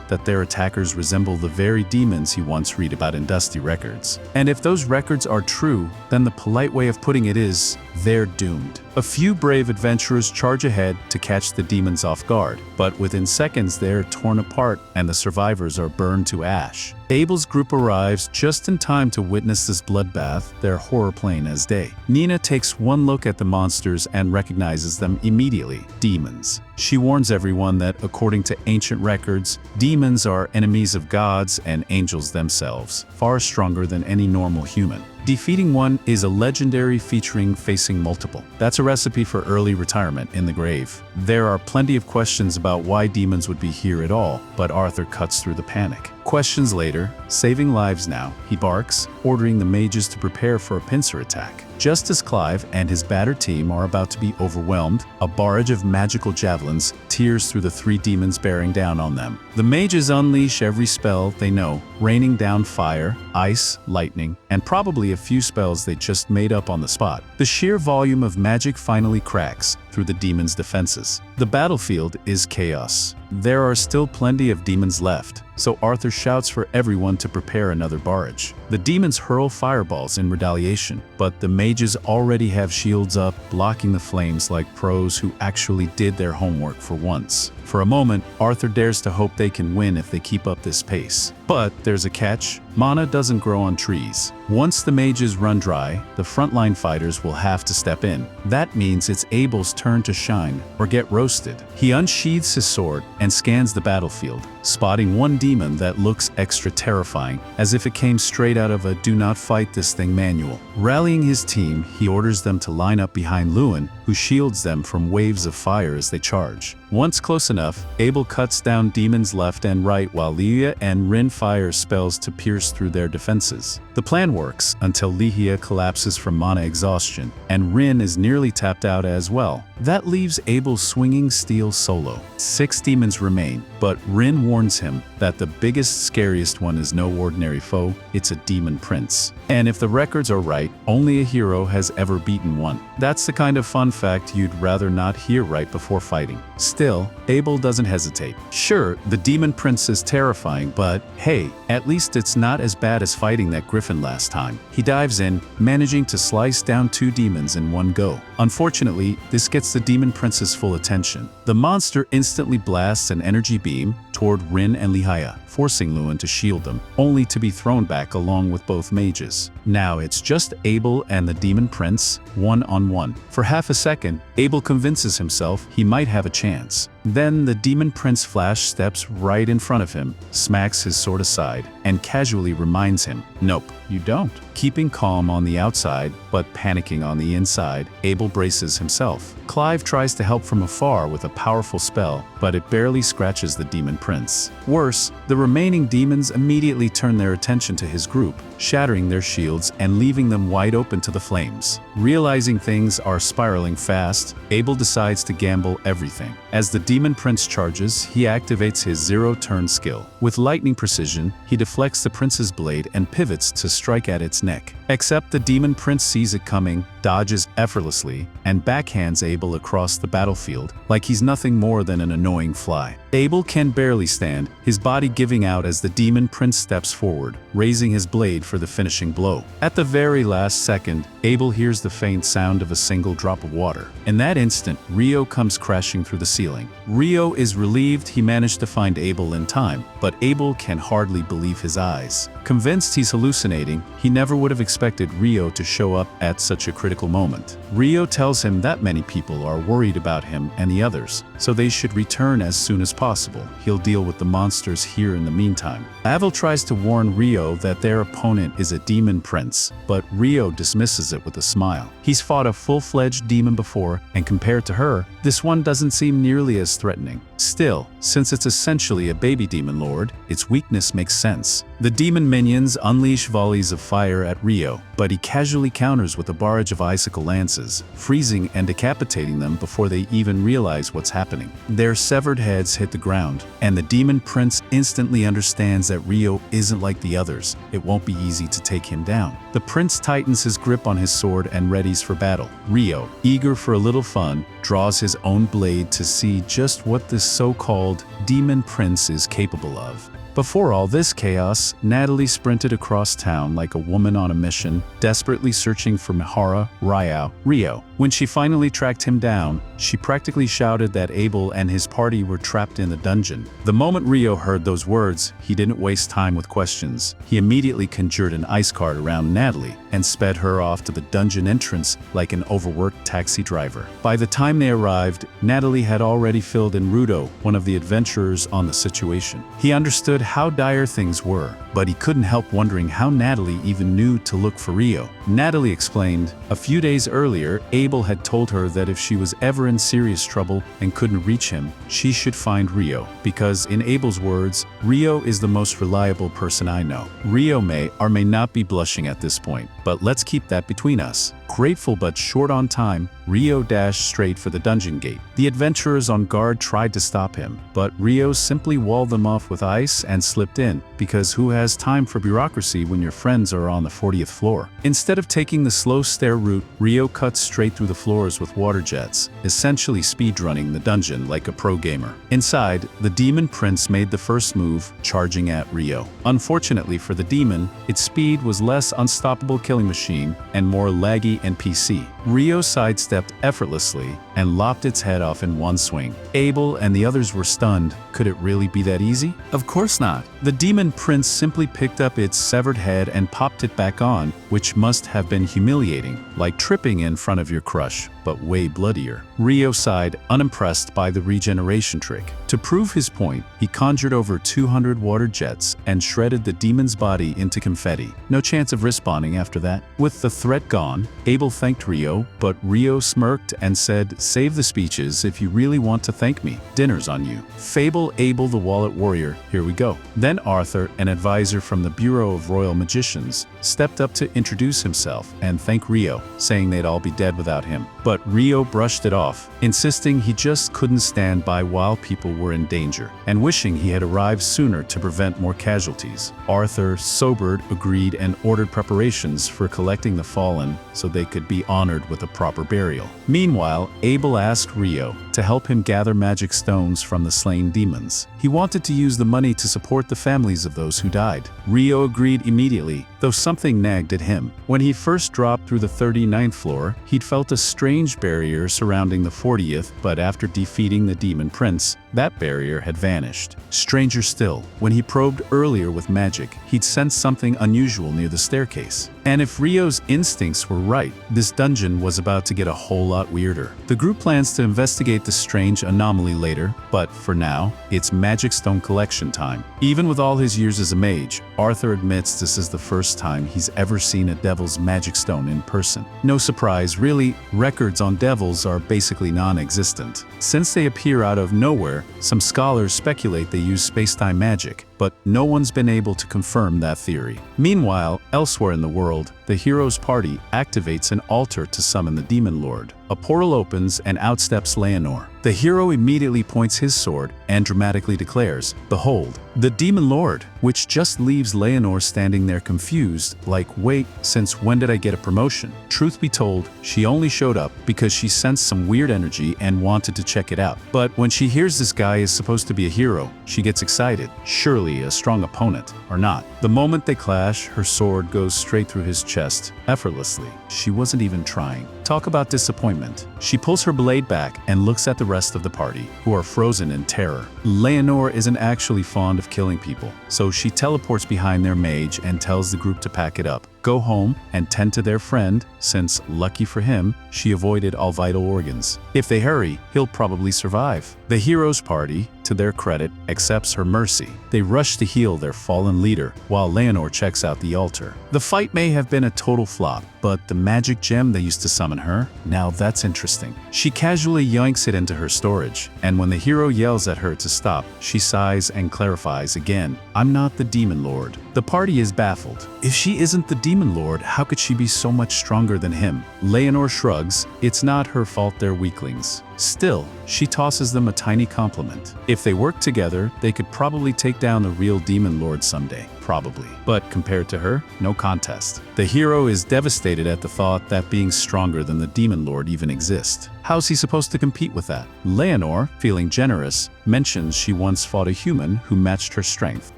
that their attackers resemble the very demons he once read about in dusty records. And if those records are true, then the polite way of putting it is, they're doomed. A few brave adventurers charge ahead to catch the demons off guard, but within seconds they're torn apart and the survivors are burned to ash. Abel's group arrives just in time to witness this bloodbath, their horror plain as day. Nina takes one look at the monsters and recognizes them immediately: demons. She warns everyone that, according to ancient records, demons are enemies of gods and angels themselves, far stronger than any normal human. Defeating one is a legendary featuring facing multiple. That's a recipe for early retirement in the grave. There are plenty of questions about why demons would be here at all, but Arthur cuts through the panic. Questions later, saving lives now, he barks, ordering the mages to prepare for a pincer attack. Just as Clive and his battered team are about to be overwhelmed, a barrage of magical javelins tears through the three demons bearing down on them. The mages unleash every spell they know, raining down fire, ice, lightning, and probably a few spells they just made up on the spot. The sheer volume of magic finally cracks through the demons' defenses. The battlefield is chaos. There are still plenty of demons left, so Arthur shouts for everyone to prepare another barrage. The demons hurl fireballs in retaliation, but the mages already have shields up, blocking the flames like pros who actually did their homework for once. For a moment, Arthur dares to hope they can win if they keep up this pace. But there's a catch. Mana doesn't grow on trees. Once the mages run dry, the frontline fighters will have to step in. That means it's Abel's turn to shine or get roasted. He unsheathes his sword and scans the battlefield, spotting one demon that looks extra terrifying, as if it came straight out of a "do not fight this thing" manual. Rallying his team, he orders them to line up behind Lewin, who shields them from waves of fire as they charge. Once close enough, Abel cuts down demons left and right while Lehia and Rin fire spells to pierce through their defenses. The plan works until Lehia collapses from mana exhaustion, and Rin is nearly tapped out as well. That leaves Abel swinging steel solo. 6 demons remain, but Rin warns him that the biggest, scariest one is no ordinary foe, it's a demon prince. And if the records are right, only a hero has ever beaten one. That's the kind of fun fact you'd rather not hear right before fighting. Still, Abel doesn't hesitate. Sure, the demon prince is terrifying, but hey, at least it's not as bad as fighting that griffin last time. He dives in, managing to slice down 2 demons in one go. Unfortunately, this gets the demon prince's full attention. The monster instantly blasts an energy beam toward Rin and Lehia, forcing Lewin to shield them, only to be thrown back along with both mages. Now it's just Abel and the demon prince, one-on-one. For half a second, Abel convinces himself he might have a chance. Then the demon prince flash steps right in front of him, smacks his sword aside, and casually reminds him, "Nope, you don't." Keeping calm on the outside, but panicking on the inside, Abel braces himself. Clive tries to help from afar with a powerful spell, but it barely scratches the demon prince. Worse, the remaining demons immediately turn their attention to his group, shattering their shields and leaving them wide open to the flames. Realizing things are spiraling fast, Abel decides to gamble everything. As the demon prince charges, he activates his zero-turn skill. With lightning precision, he deflects the prince's blade and pivots to strike at its neck. Except the demon prince sees it coming, dodges effortlessly, and backhands Abel across the battlefield like he's nothing more than an annoying fly. Abel can barely stand, his body giving out as the demon prince steps forward, raising his blade for the finishing blow. At the very last second, Abel hears the faint sound of a single drop of water. In that instant, Rio comes crashing through the ceiling. Rio is relieved he managed to find Abel in time, but Abel can hardly believe his eyes. Convinced he's hallucinating, he never would have expected Rio to show up at such a critical moment. Rio tells him that many people are worried about him and the others, so they should return as soon as possible. He'll deal with the monsters here in the meantime. Abel tries to warn Rio that their opponent is a demon prince, but Rio dismisses it with a smile. He's fought a full-fledged demon before, and compared to her, this one doesn't seem nearly as threatening. Still, since it's essentially a baby demon lord, its weakness makes sense. The demon minions unleash volleys of fire at Rio, but he casually counters with a barrage of icicle lances, freezing and decapitating them before they even realize what's happening. Their severed heads hit the ground, and the demon prince instantly understands that Rio isn't like the others. It won't be easy to take him down. The prince tightens his grip on his sword and readies for battle. Rio, eager for a little fun, draws his own blade to see just what this so-called demon prince is capable of. Before all this chaos, Natalie sprinted across town like a woman on a mission, desperately searching for Mihara, Rio. When she finally tracked him down, she practically shouted that Abel and his party were trapped in the dungeon. The moment Rio heard those words, he didn't waste time with questions. He immediately conjured an ice cart around Natalie and sped her off to the dungeon entrance like an overworked taxi driver. By the time they arrived, Natalie had already filled in Rudo, one of the adventurers, on the situation. He understood how dire things were, but he couldn't help wondering how Natalie even knew to look for Rio. Natalie explained, a few days earlier, Abel had told her that if she was ever in serious trouble and couldn't reach him, she should find Rio, because in Abel's words, Rio is the most reliable person I know. Rio may or may not be blushing at this point, but let's keep that between us. Grateful but short on time, Rio dashed straight for the dungeon gate. The adventurers on guard tried to stop him, but Rio simply walled them off with ice and slipped in, because who has time for bureaucracy when your friends are on the 40th floor? Instead of taking the slow stair route, Rio cut straight through the floors with water jets, essentially speedrunning the dungeon like a pro gamer. Inside, the demon prince made the first move, charging at Rio. Unfortunately for the demon, its speed was less unstoppable killing machine and more laggy NPC. Rio sidestepped effortlessly and lopped its head off in one swing. Abel and the others were stunned. Could it really be that easy? Of course not. The demon prince simply picked up its severed head and popped it back on, which must have been humiliating, like tripping in front of your crush, but way bloodier. Rio sighed, unimpressed by the regeneration trick. To prove his point, he conjured over 200 water jets and shredded the demon's body into confetti. No chance of respawning after that. With the threat gone, Abel thanked Rio, but Rio smirked and said, "Save the speeches if you really want to thank me. Dinner's on you." Fable Abel the Wallet Warrior, here we go. Then Arthur, an advisor from the Bureau of Royal Magicians, stepped up to introduce himself and thank Rio, saying they'd all be dead without him. But Rio brushed it off, insisting he just couldn't stand by while people were in danger, and wishing he had arrived sooner to prevent more casualties. Arthur, sobered, agreed and ordered preparations for collecting the fallen so they could be honored with a proper burial. Meanwhile, Abel asked Rio to help him gather magic stones from the slain demons. He wanted to use the money to support the families of those who died. Rio agreed immediately, though something nagged at him. When he first dropped through the 39th floor, he'd felt a strange barrier surrounding the 40th, but after defeating the demon prince, That barrier had vanished. Stranger still, when he probed earlier with magic, he'd sensed something unusual near the staircase. And if Ryo's instincts were right, this dungeon was about to get a whole lot weirder. The group plans to investigate the strange anomaly later, but for now, it's Magic Stone collection time. Even with all his years as a mage, Arthur admits this is the first time he's ever seen a devil's magic stone in person. No surprise, really, records on devils are basically non-existent. Since they appear out of nowhere, some scholars speculate they use space-time magic, but no one's been able to confirm that theory. Meanwhile, elsewhere in the world, the hero's party activates an altar to summon the Demon Lord. A portal opens and out steps Leonor. The hero immediately points his sword and dramatically declares, "Behold, the Demon Lord," which just leaves Leonor standing there confused, like, wait, since when did I get a promotion? Truth be told, she only showed up because she sensed some weird energy and wanted to check it out. But when she hears this guy is supposed to be a hero, she gets excited. Surely a strong opponent, or not. The moment they clash, her sword goes straight through his chest, effortlessly. She wasn't even trying. Talk about disappointment. She pulls her blade back and looks at the rest of the party, who are frozen in terror. Leonor isn't actually fond of killing people, so she teleports behind their mage and tells the group to pack it up, go home, and tend to their friend, since, lucky for him, she avoided all vital organs. If they hurry, he'll probably survive. The hero's party, to their credit, accepts her mercy. They rush to heal their fallen leader, while Leonor checks out the altar. The fight may have been a total flop, but the magic gem they used to summon her, now that's interesting. She casually yoinks it into her storage, and when the hero yells at her to stop, she sighs and clarifies again, "I'm not the Demon Lord." The party is baffled. If she isn't the Demon Lord, how could she be so much stronger than him? Leonor shrugs, it's not her fault they're weaklings. Still, she tosses them a tiny compliment. If they work together, they could probably take down the real Demon Lord someday. Probably. But compared to her, no contest. The hero is devastated at the thought that being stronger than the Demon Lord even exists. How's he supposed to compete with that? Leonor, feeling generous, mentions she once fought a human who matched her strength,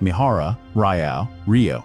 Mihara, Ryo.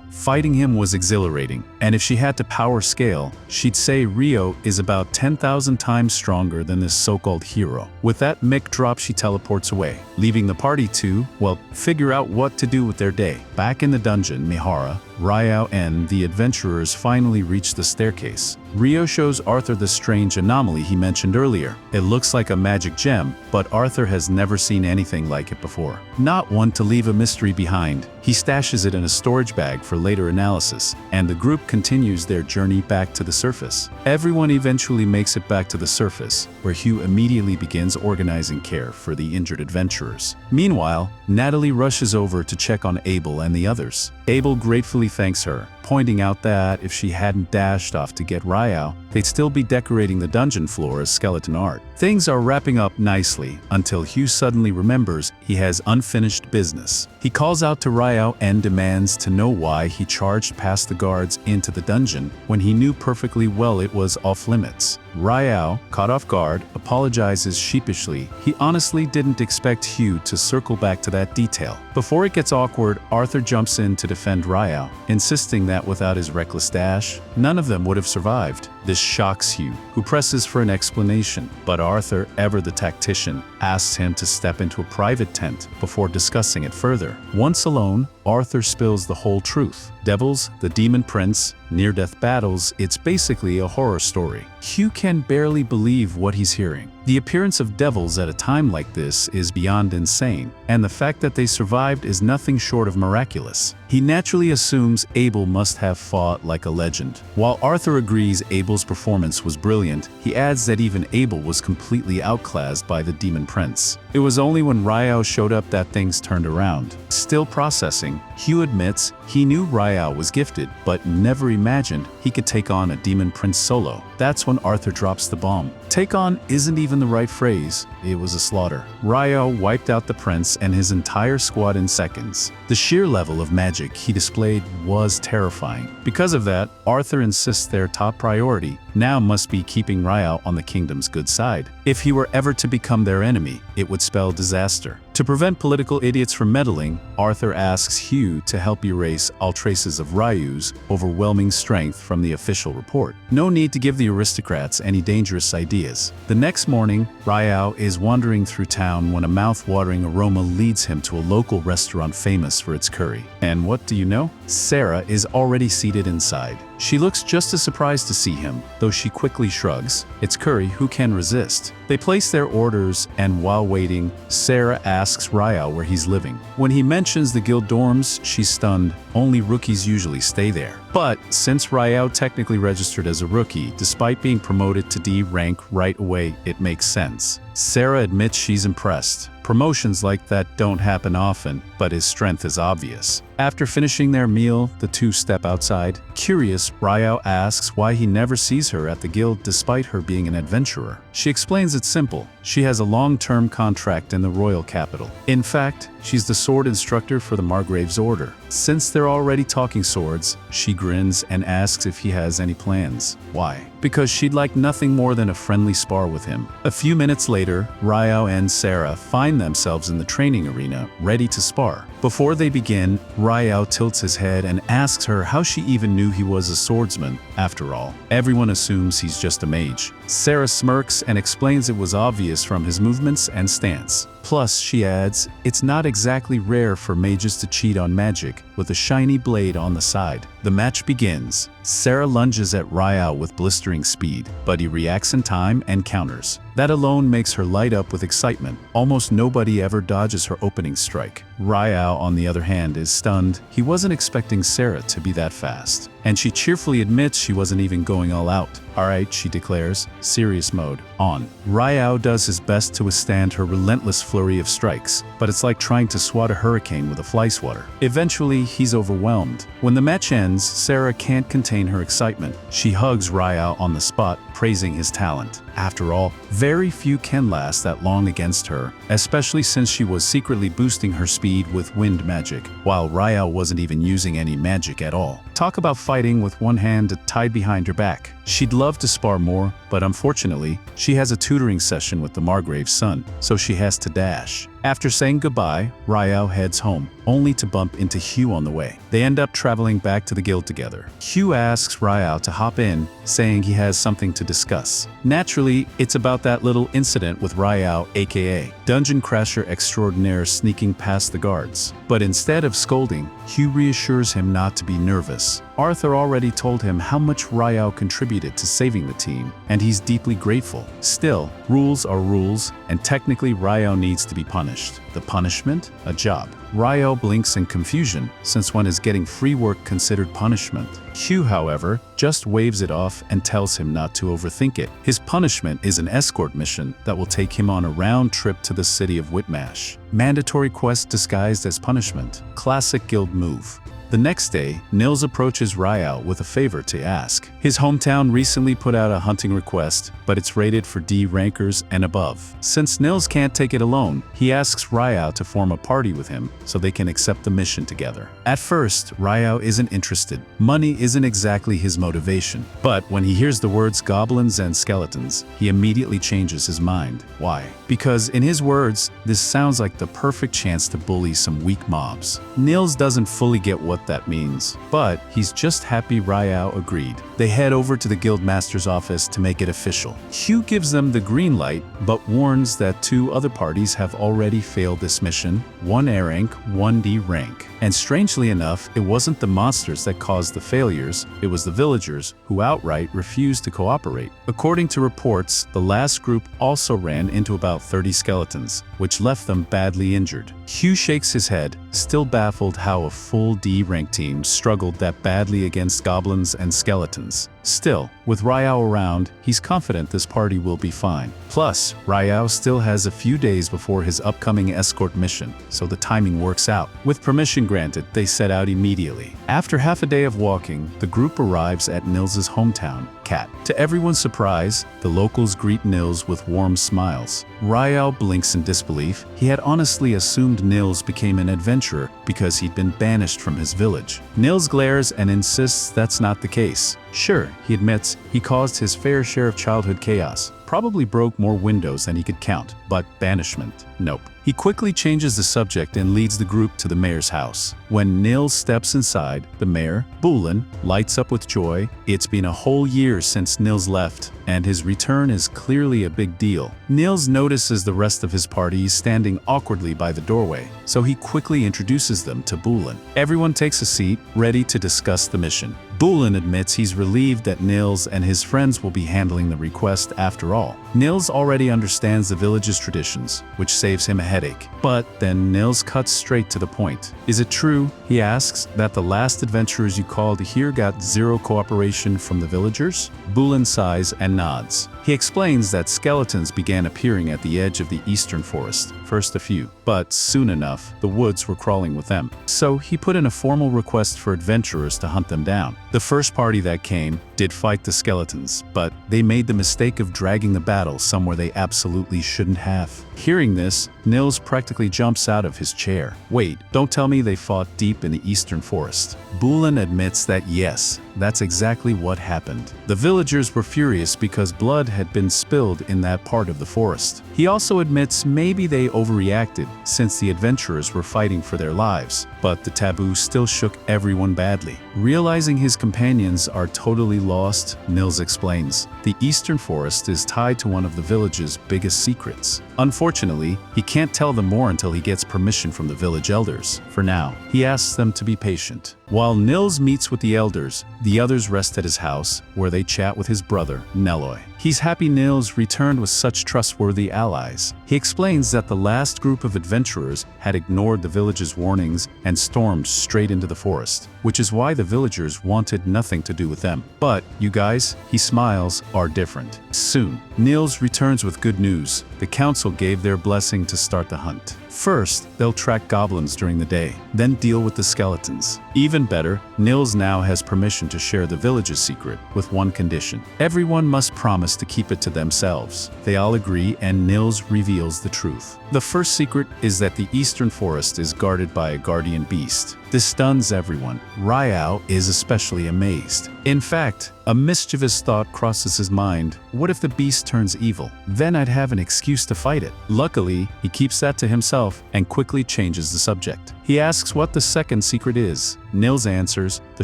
Fighting him was exhilarating, and if she had to power scale, she'd say Ryo is about 10,000 times stronger than this so-called hero. With that mic drop, she teleports away, leaving the party to, well, figure out what to do with their day. Back in the dungeon, Mihara, Ryo and the adventurers finally reach the staircase. Ryo shows Arthur the strange anomaly he mentioned earlier. It looks like a magic gem, but Arthur has never seen anything like it before. Not one to leave a mystery behind, he stashes it in a storage bag for later analysis, and the group continues their journey back to the surface. Everyone eventually makes it back to the surface, where Hugh immediately begins organizing care for the injured adventurers. Meanwhile, Natalie rushes over to check on Abel and the others. Abel gratefully thanks her, pointing out that if she hadn't dashed off to get Ryo, they'd still be decorating the dungeon floor as skeleton art. Things are wrapping up nicely until Hugh suddenly remembers he has unfinished business. He calls out to Ryo and demands to know why he charged past the guards into the dungeon when he knew perfectly well it was off limits. Ryo, caught off guard, apologizes sheepishly. He honestly didn't expect Hugh to circle back to that detail. Before it gets awkward, Arthur jumps in to defend Ryo, insisting that without his reckless dash, none of them would have survived. This shocks Hugh, who presses for an explanation, but Arthur, ever the tactician, asks him to step into a private tent before discussing it further. Once alone, Arthur spills the whole truth. Devils, the Demon Prince, near-death battles, it's basically a horror story. Hugh can barely believe what he's hearing. The appearance of devils at a time like this is beyond insane, and the fact that they survived is nothing short of miraculous. He naturally assumes Abel must have fought like a legend. While Arthur agrees Abel's performance was brilliant, he adds that even Abel was completely outclassed by the Demon Prince. It was only when Ryo showed up that things turned around. Still processing, Hugh admits he knew Ryo was gifted, but never imagined he could take on a Demon Prince solo. That's when Arthur drops the bomb. Take on isn't even the right phrase, it was a slaughter. Ryo wiped out the prince and his entire squad in seconds. The sheer level of magic he displayed was terrifying. Because of that, Arthur insists their top priority now must be keeping Ryo on the kingdom's good side. If he were ever to become their enemy, it would spell disaster. To prevent political idiots from meddling, Arthur asks Hugh to help erase all traces of Ryu's overwhelming strength from the official report. No need to give the aristocrats any dangerous ideas. The next morning, Ryo is wandering through town when a mouth-watering aroma leads him to a local restaurant famous for its curry. And what do you know? Sarah is already seated inside. She looks just as surprised to see him, though she quickly shrugs. It's curry, who can resist? They place their orders, and while waiting, Sarah asks Ryo where he's living. When he mentions the guild dorms, she's stunned. Only rookies usually stay there. But since Ryo technically registered as a rookie, despite being promoted to D rank right away, it makes sense. Sarah admits she's impressed. Promotions like that don't happen often, but his strength is obvious. After finishing their meal, the two step outside. Curious, Ryo asks why he never sees her at the guild despite her being an adventurer. She explains it's simple. She has a long-term contract in the royal capital. In fact, she's the sword instructor for the Margrave's order. Since they're already talking swords, she grins and asks if he has any plans. Why? Because she'd like nothing more than a friendly spar with him. A few minutes later, Ryo and Sarah find themselves in the training arena, ready to spar. Before they begin, Ryo tilts his head and asks her how she even knew he was a swordsman. After all, everyone assumes he's just a mage. Sarah smirks and explains it was obvious from his movements and stance. Plus, she adds, it's not exactly rare for mages to cheat on magic with a shiny blade on the side. The match begins. Sarah lunges at Ryo with blistering speed, but he reacts in time and counters. That alone makes her light up with excitement. Almost nobody ever dodges her opening strike. Ryo, on the other hand, is stunned. He wasn't expecting Sarah to be that fast. And she cheerfully admits she wasn't even going all out. Alright, she declares, serious mode on. Ryo does his best to withstand her relentless flurry of strikes, but it's like trying to swat a hurricane with a fly swatter. Eventually, he's overwhelmed. When the match ends, Sarah can't contain her excitement. She hugs Ryo on the spot, praising his talent. After all, very few can last that long against her, especially since she was secretly boosting her speed with wind magic, while Ryo wasn't even using any magic at all. Talk about fighting with one hand tied behind her back. She'd love to spar more, but unfortunately, she has a tutoring session with the Margrave's son, so she has to dash. After saying goodbye, Ryo heads home, only to bump into Hugh on the way. They end up traveling back to the guild together. Hugh asks Ryo to hop in, saying he has something to discuss. Naturally, it's about that little incident with Ryo, aka Dungeon Crasher Extraordinaire, sneaking past the guards. But instead of scolding, Hugh reassures him not to be nervous. Arthur already told him how much Ryo contributed to saving the team, and he's deeply grateful. Still, rules are rules, and technically Ryo needs to be punished. The punishment? A job. Ryo blinks in confusion, since when is getting free work considered punishment? Hugh, however, just waves it off and tells him not to overthink it. His punishment is an escort mission that will take him on a round trip to the city of Whitmash. Mandatory quest disguised as punishment. Classic guild move. The next day, Nils approaches Ryo with a favor to ask. His hometown recently put out a hunting request, but it's rated for D rankers and above. Since Nils can't take it alone, he asks Ryo to form a party with him so they can accept the mission together. At first, Ryo isn't interested. Money isn't exactly his motivation. But when he hears the words goblins and skeletons, he immediately changes his mind. Why? Because in his words, this sounds like the perfect chance to bully some weak mobs. Nils doesn't fully get what that means, but he's just happy Ryo agreed. They head over to the guildmaster's office to make it official. Hugh gives them the green light, but warns that 2 other parties have already failed this mission, 1 A rank, 1 D rank. And strangely enough, it wasn't the monsters that caused the failures, it was the villagers who outright refused to cooperate. According to reports, the last group also ran into about 30 skeletons, which left them badly injured. Hugh shakes his head, still baffled how a full D rank team struggled that badly against goblins and skeletons. Still, with Ryo around, he's confident this party will be fine. Plus, Ryo still has a few days before his upcoming escort mission, so the timing works out. With permission granted, they set out immediately. After half a day of walking, the group arrives at Nils's hometown, cat. To everyone's surprise, the locals greet Nils with warm smiles. Ryo blinks in disbelief. He had honestly assumed Nils became an adventurer because he'd been banished from his village. Nils glares and insists that's not the case. Sure, he admits he caused his fair share of childhood chaos, probably broke more windows than he could count, but banishment? Nope. He quickly changes the subject and leads the group to the mayor's house. When Nils steps inside, the mayor, Bulin, lights up with joy. It's been a whole year since Nils left, and his return is clearly a big deal. Nils notices the rest of his party standing awkwardly by the doorway, so he quickly introduces them to Bulin. Everyone takes a seat, ready to discuss the mission. Bulin admits he's relieved that Nils and his friends will be handling the request after all. Nils already understands the village's traditions, which saves him a headache. But then Nils cuts straight to the point. Is it true, he asks, that the last adventurers you called here got zero cooperation from the villagers? Bulin sighs and nods. He explains that skeletons began appearing at the edge of the eastern forest, first a few, but soon enough, the woods were crawling with them. So he put in a formal request for adventurers to hunt them down. The first party that came did fight the skeletons, but they made the mistake of dragging the battle somewhere they absolutely shouldn't have. Hearing this, Nils practically jumps out of his chair. Wait, don't tell me they fought deep in the eastern forest. Bulin admits that yes, that's exactly what happened. The villagers were furious because blood had been spilled in that part of the forest. He also admits maybe they overreacted since the adventurers were fighting for their lives, but the taboo still shook everyone badly. Realizing his companions are totally lost, Nils explains, the eastern forest is tied to one of the village's biggest secrets. Unfortunately, he can't tell them more until he gets permission from the village elders. For now, he asks them to be patient. While Nils meets with the elders, the others rest at his house, where they chat with his brother, Nelloy. He's happy Nils returned with such trustworthy allies. He explains that the last group of adventurers had ignored the village's warnings and stormed straight into the forest, which is why the villagers wanted nothing to do with them. But you guys, he smiles, are different. Soon, Nils returns with good news. The council gave their blessing to start the hunt. First, they'll track goblins during the day, then deal with the skeletons. Even better, Nils now has permission to share the village's secret, with one condition. Everyone must promise to keep it to themselves. They all agree, and Nils reveals the truth. The first secret is that the eastern forest is guarded by a guardian beast. This stuns everyone. Ryo is especially amazed. In fact, a mischievous thought crosses his mind. What if the beast turns evil? Then I'd have an excuse to fight it. Luckily, he keeps that to himself and quickly changes the subject. He asks what the second secret is. Nils answers, the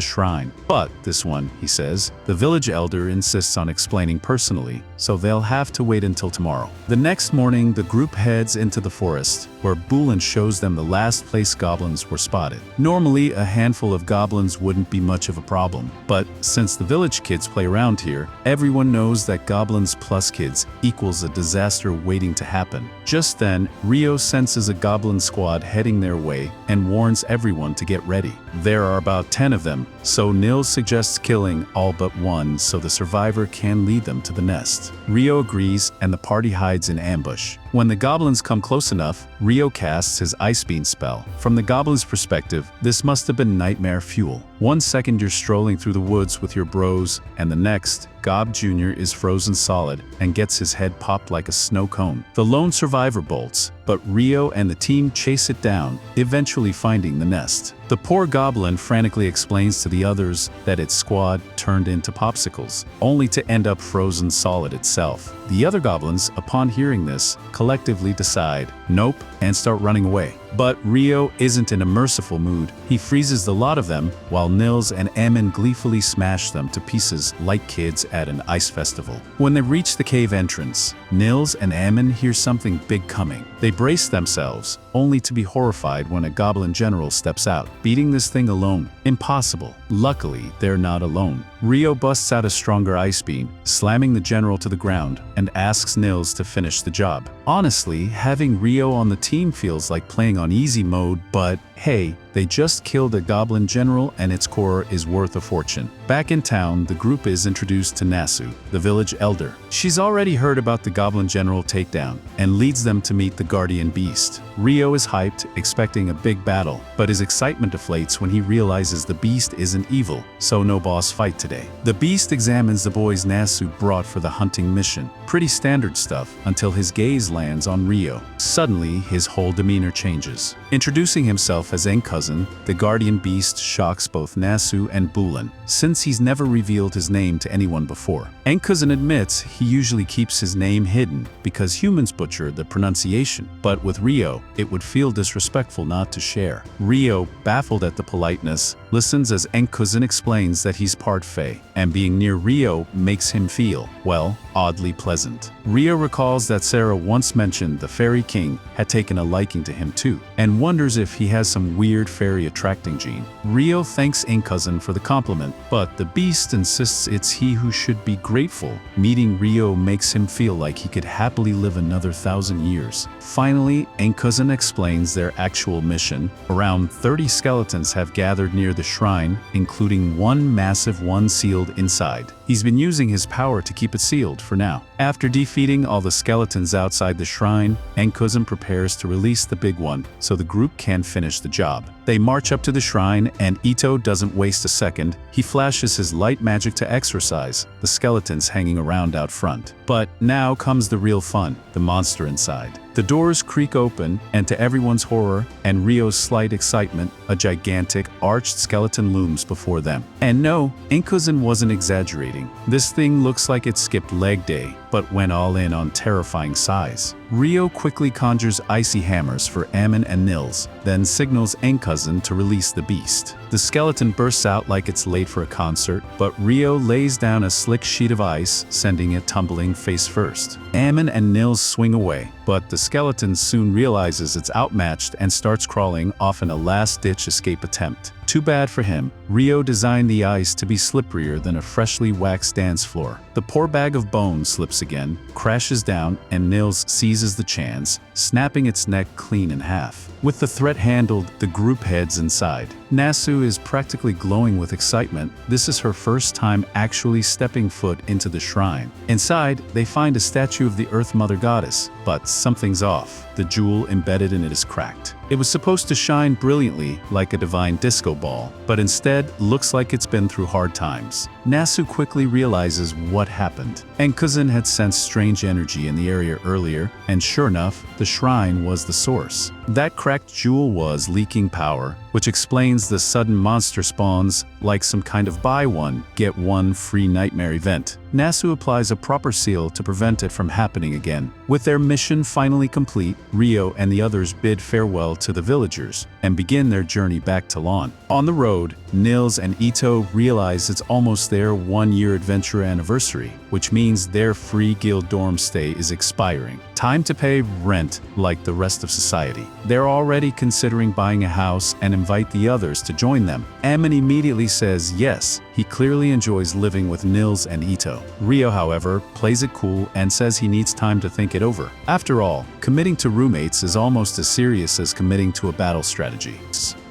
shrine. But this one, he says, the village elder insists on explaining personally, so they'll have to wait until tomorrow. The next morning, the group heads into the forest, where Bulin shows them the last place goblins were spotted. Normally, a handful of goblins wouldn't be much of a problem, but since the village kids play around here, everyone knows that goblins plus kids equals a disaster waiting to happen. Just then, Rio senses a goblin squad heading their way and warns everyone to get ready. There are about 10 of them, so Nils suggests killing all but one so the survivor can lead them to the nest. Rio agrees and the party hides in ambush. When the goblins come close enough, Rio casts his ice beam spell. From the goblin's perspective, this must have been nightmare fuel. One second you're strolling through the woods with your bros, and the next, Gob Jr. is frozen solid and gets his head popped like a snow cone. The lone survivor bolts, but Rio and the team chase it down, eventually finding the nest. The poor goblin frantically explains to the others that its squad turned into popsicles, only to end up frozen solid itself. The other goblins, upon hearing this, collectively decide, nope, and start running away. But Rio isn't in a merciful mood. He freezes the lot of them, while Nils and Ammon gleefully smash them to pieces like kids at an ice festival. When they reach the cave entrance, Nils and Ammon hear something big coming. They brace themselves, only to be horrified when a goblin general steps out, beating this thing alone. Impossible. Luckily, they're not alone. Rio busts out a stronger ice beam, slamming the general to the ground, and asks Nils to finish the job. Honestly, having Rio on the team feels like playing on easy mode, but hey, They just killed a goblin general and its core is worth a fortune. Back in town, the group is introduced to Nasu, the village elder. She's already heard about the goblin general takedown and leads them to meet the guardian beast. Ryo is hyped, expecting a big battle, but his excitement deflates when he realizes the beast isn't evil, so no boss fight today. The beast examines the boys Nasu brought for the hunting mission. Pretty standard stuff until his gaze lands on Ryo. Suddenly, his whole demeanor changes. Introducing himself as Enkousin, the guardian beast shocks both Nasu and Bulan, since he's never revealed his name to anyone before. Enkousin admits he usually keeps his name hidden because humans butcher the pronunciation, but with Ryo, it would feel disrespectful not to share. Ryo, baffled at the politeness, listens as Enkousin explains that he's part Fae, and being near Ryo makes him feel, well, oddly pleasant. Ryo recalls that Sarah once mentioned the Fairy King had taken a liking to him too, and wonders if he has some weird fairy attracting gene. Ryo thanks Enkousin for the compliment, but the beast insists it's he who should be grateful. Meeting Ryo makes him feel like he could happily live another 1,000 years. Finally, Enkousin explains their actual mission. Around 30 skeletons have gathered near the shrine, including one massive one sealed inside. He's been using his power to keep it sealed for now. After defeating all the skeletons outside the shrine, Enkousin prepares to release the big one so the group can finish the job. They march up to the shrine and Ito doesn't waste a second. He flashes his light magic to exorcise the skeletons hanging around out front. But now comes the real fun, the monster inside. The doors creak open, and to everyone's horror and Ryo's slight excitement, a gigantic, arched skeleton looms before them. And no, Enkousin wasn't exaggerating. This thing looks like it skipped leg day, but went all in on terrifying size. Ryo quickly conjures icy hammers for Ammon and Nils, then signals Enkousin to release the beast. The skeleton bursts out like it's late for a concert, but Ryo lays down a slick sheet of ice, sending it tumbling face first. Ammon and Nils swing away, but the skeleton soon realizes it's outmatched and starts crawling off in a last-ditch escape attempt. Too bad for him, Ryo designed the ice to be slipperier than a freshly waxed dance floor. The poor bag of bones slips again, crashes down, and Nils seizes the chance, snapping its neck clean in half. With the threat handled, the group heads inside. Nasu is practically glowing with excitement. This is her first time actually stepping foot into the shrine. Inside, they find a statue of the Earth Mother Goddess, but something's off. The jewel embedded in it is cracked. It was supposed to shine brilliantly like a divine disco ball, but instead looks like it's been through hard times. Nasu quickly realizes what happened. Enkousin had sensed strange energy in the area earlier, and sure enough, the shrine was the source. That cracked jewel was leaking power, which explains the sudden monster spawns like some kind of buy one, get one free nightmare event. Nasu applies a proper seal to prevent it from happening again. With their mission finally complete, Ryo and the others bid farewell to the villagers and begin their journey back to Lawn. On the road, Nils and Ito realize it's almost their one-year adventure anniversary, which means their free guild dorm stay is expiring. Time to pay rent like the rest of society. They're already considering buying a house and invite the others to join them. Ammon immediately says yes. He clearly enjoys living with Nils and Ito. Ryo, however, plays it cool and says he needs time to think it over. After all, committing to roommates is almost as serious as committing to a battle strategy.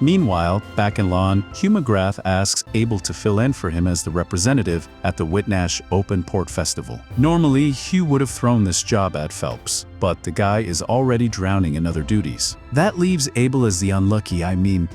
Meanwhile, back in Lawn, Hugh McGrath asks Abel to fill in for him as the representative at the Whitnash Open Port Festival. Normally, Hugh would have thrown this job at Phelps, but the guy is already drowning in other duties. That leaves Abel as the unlucky,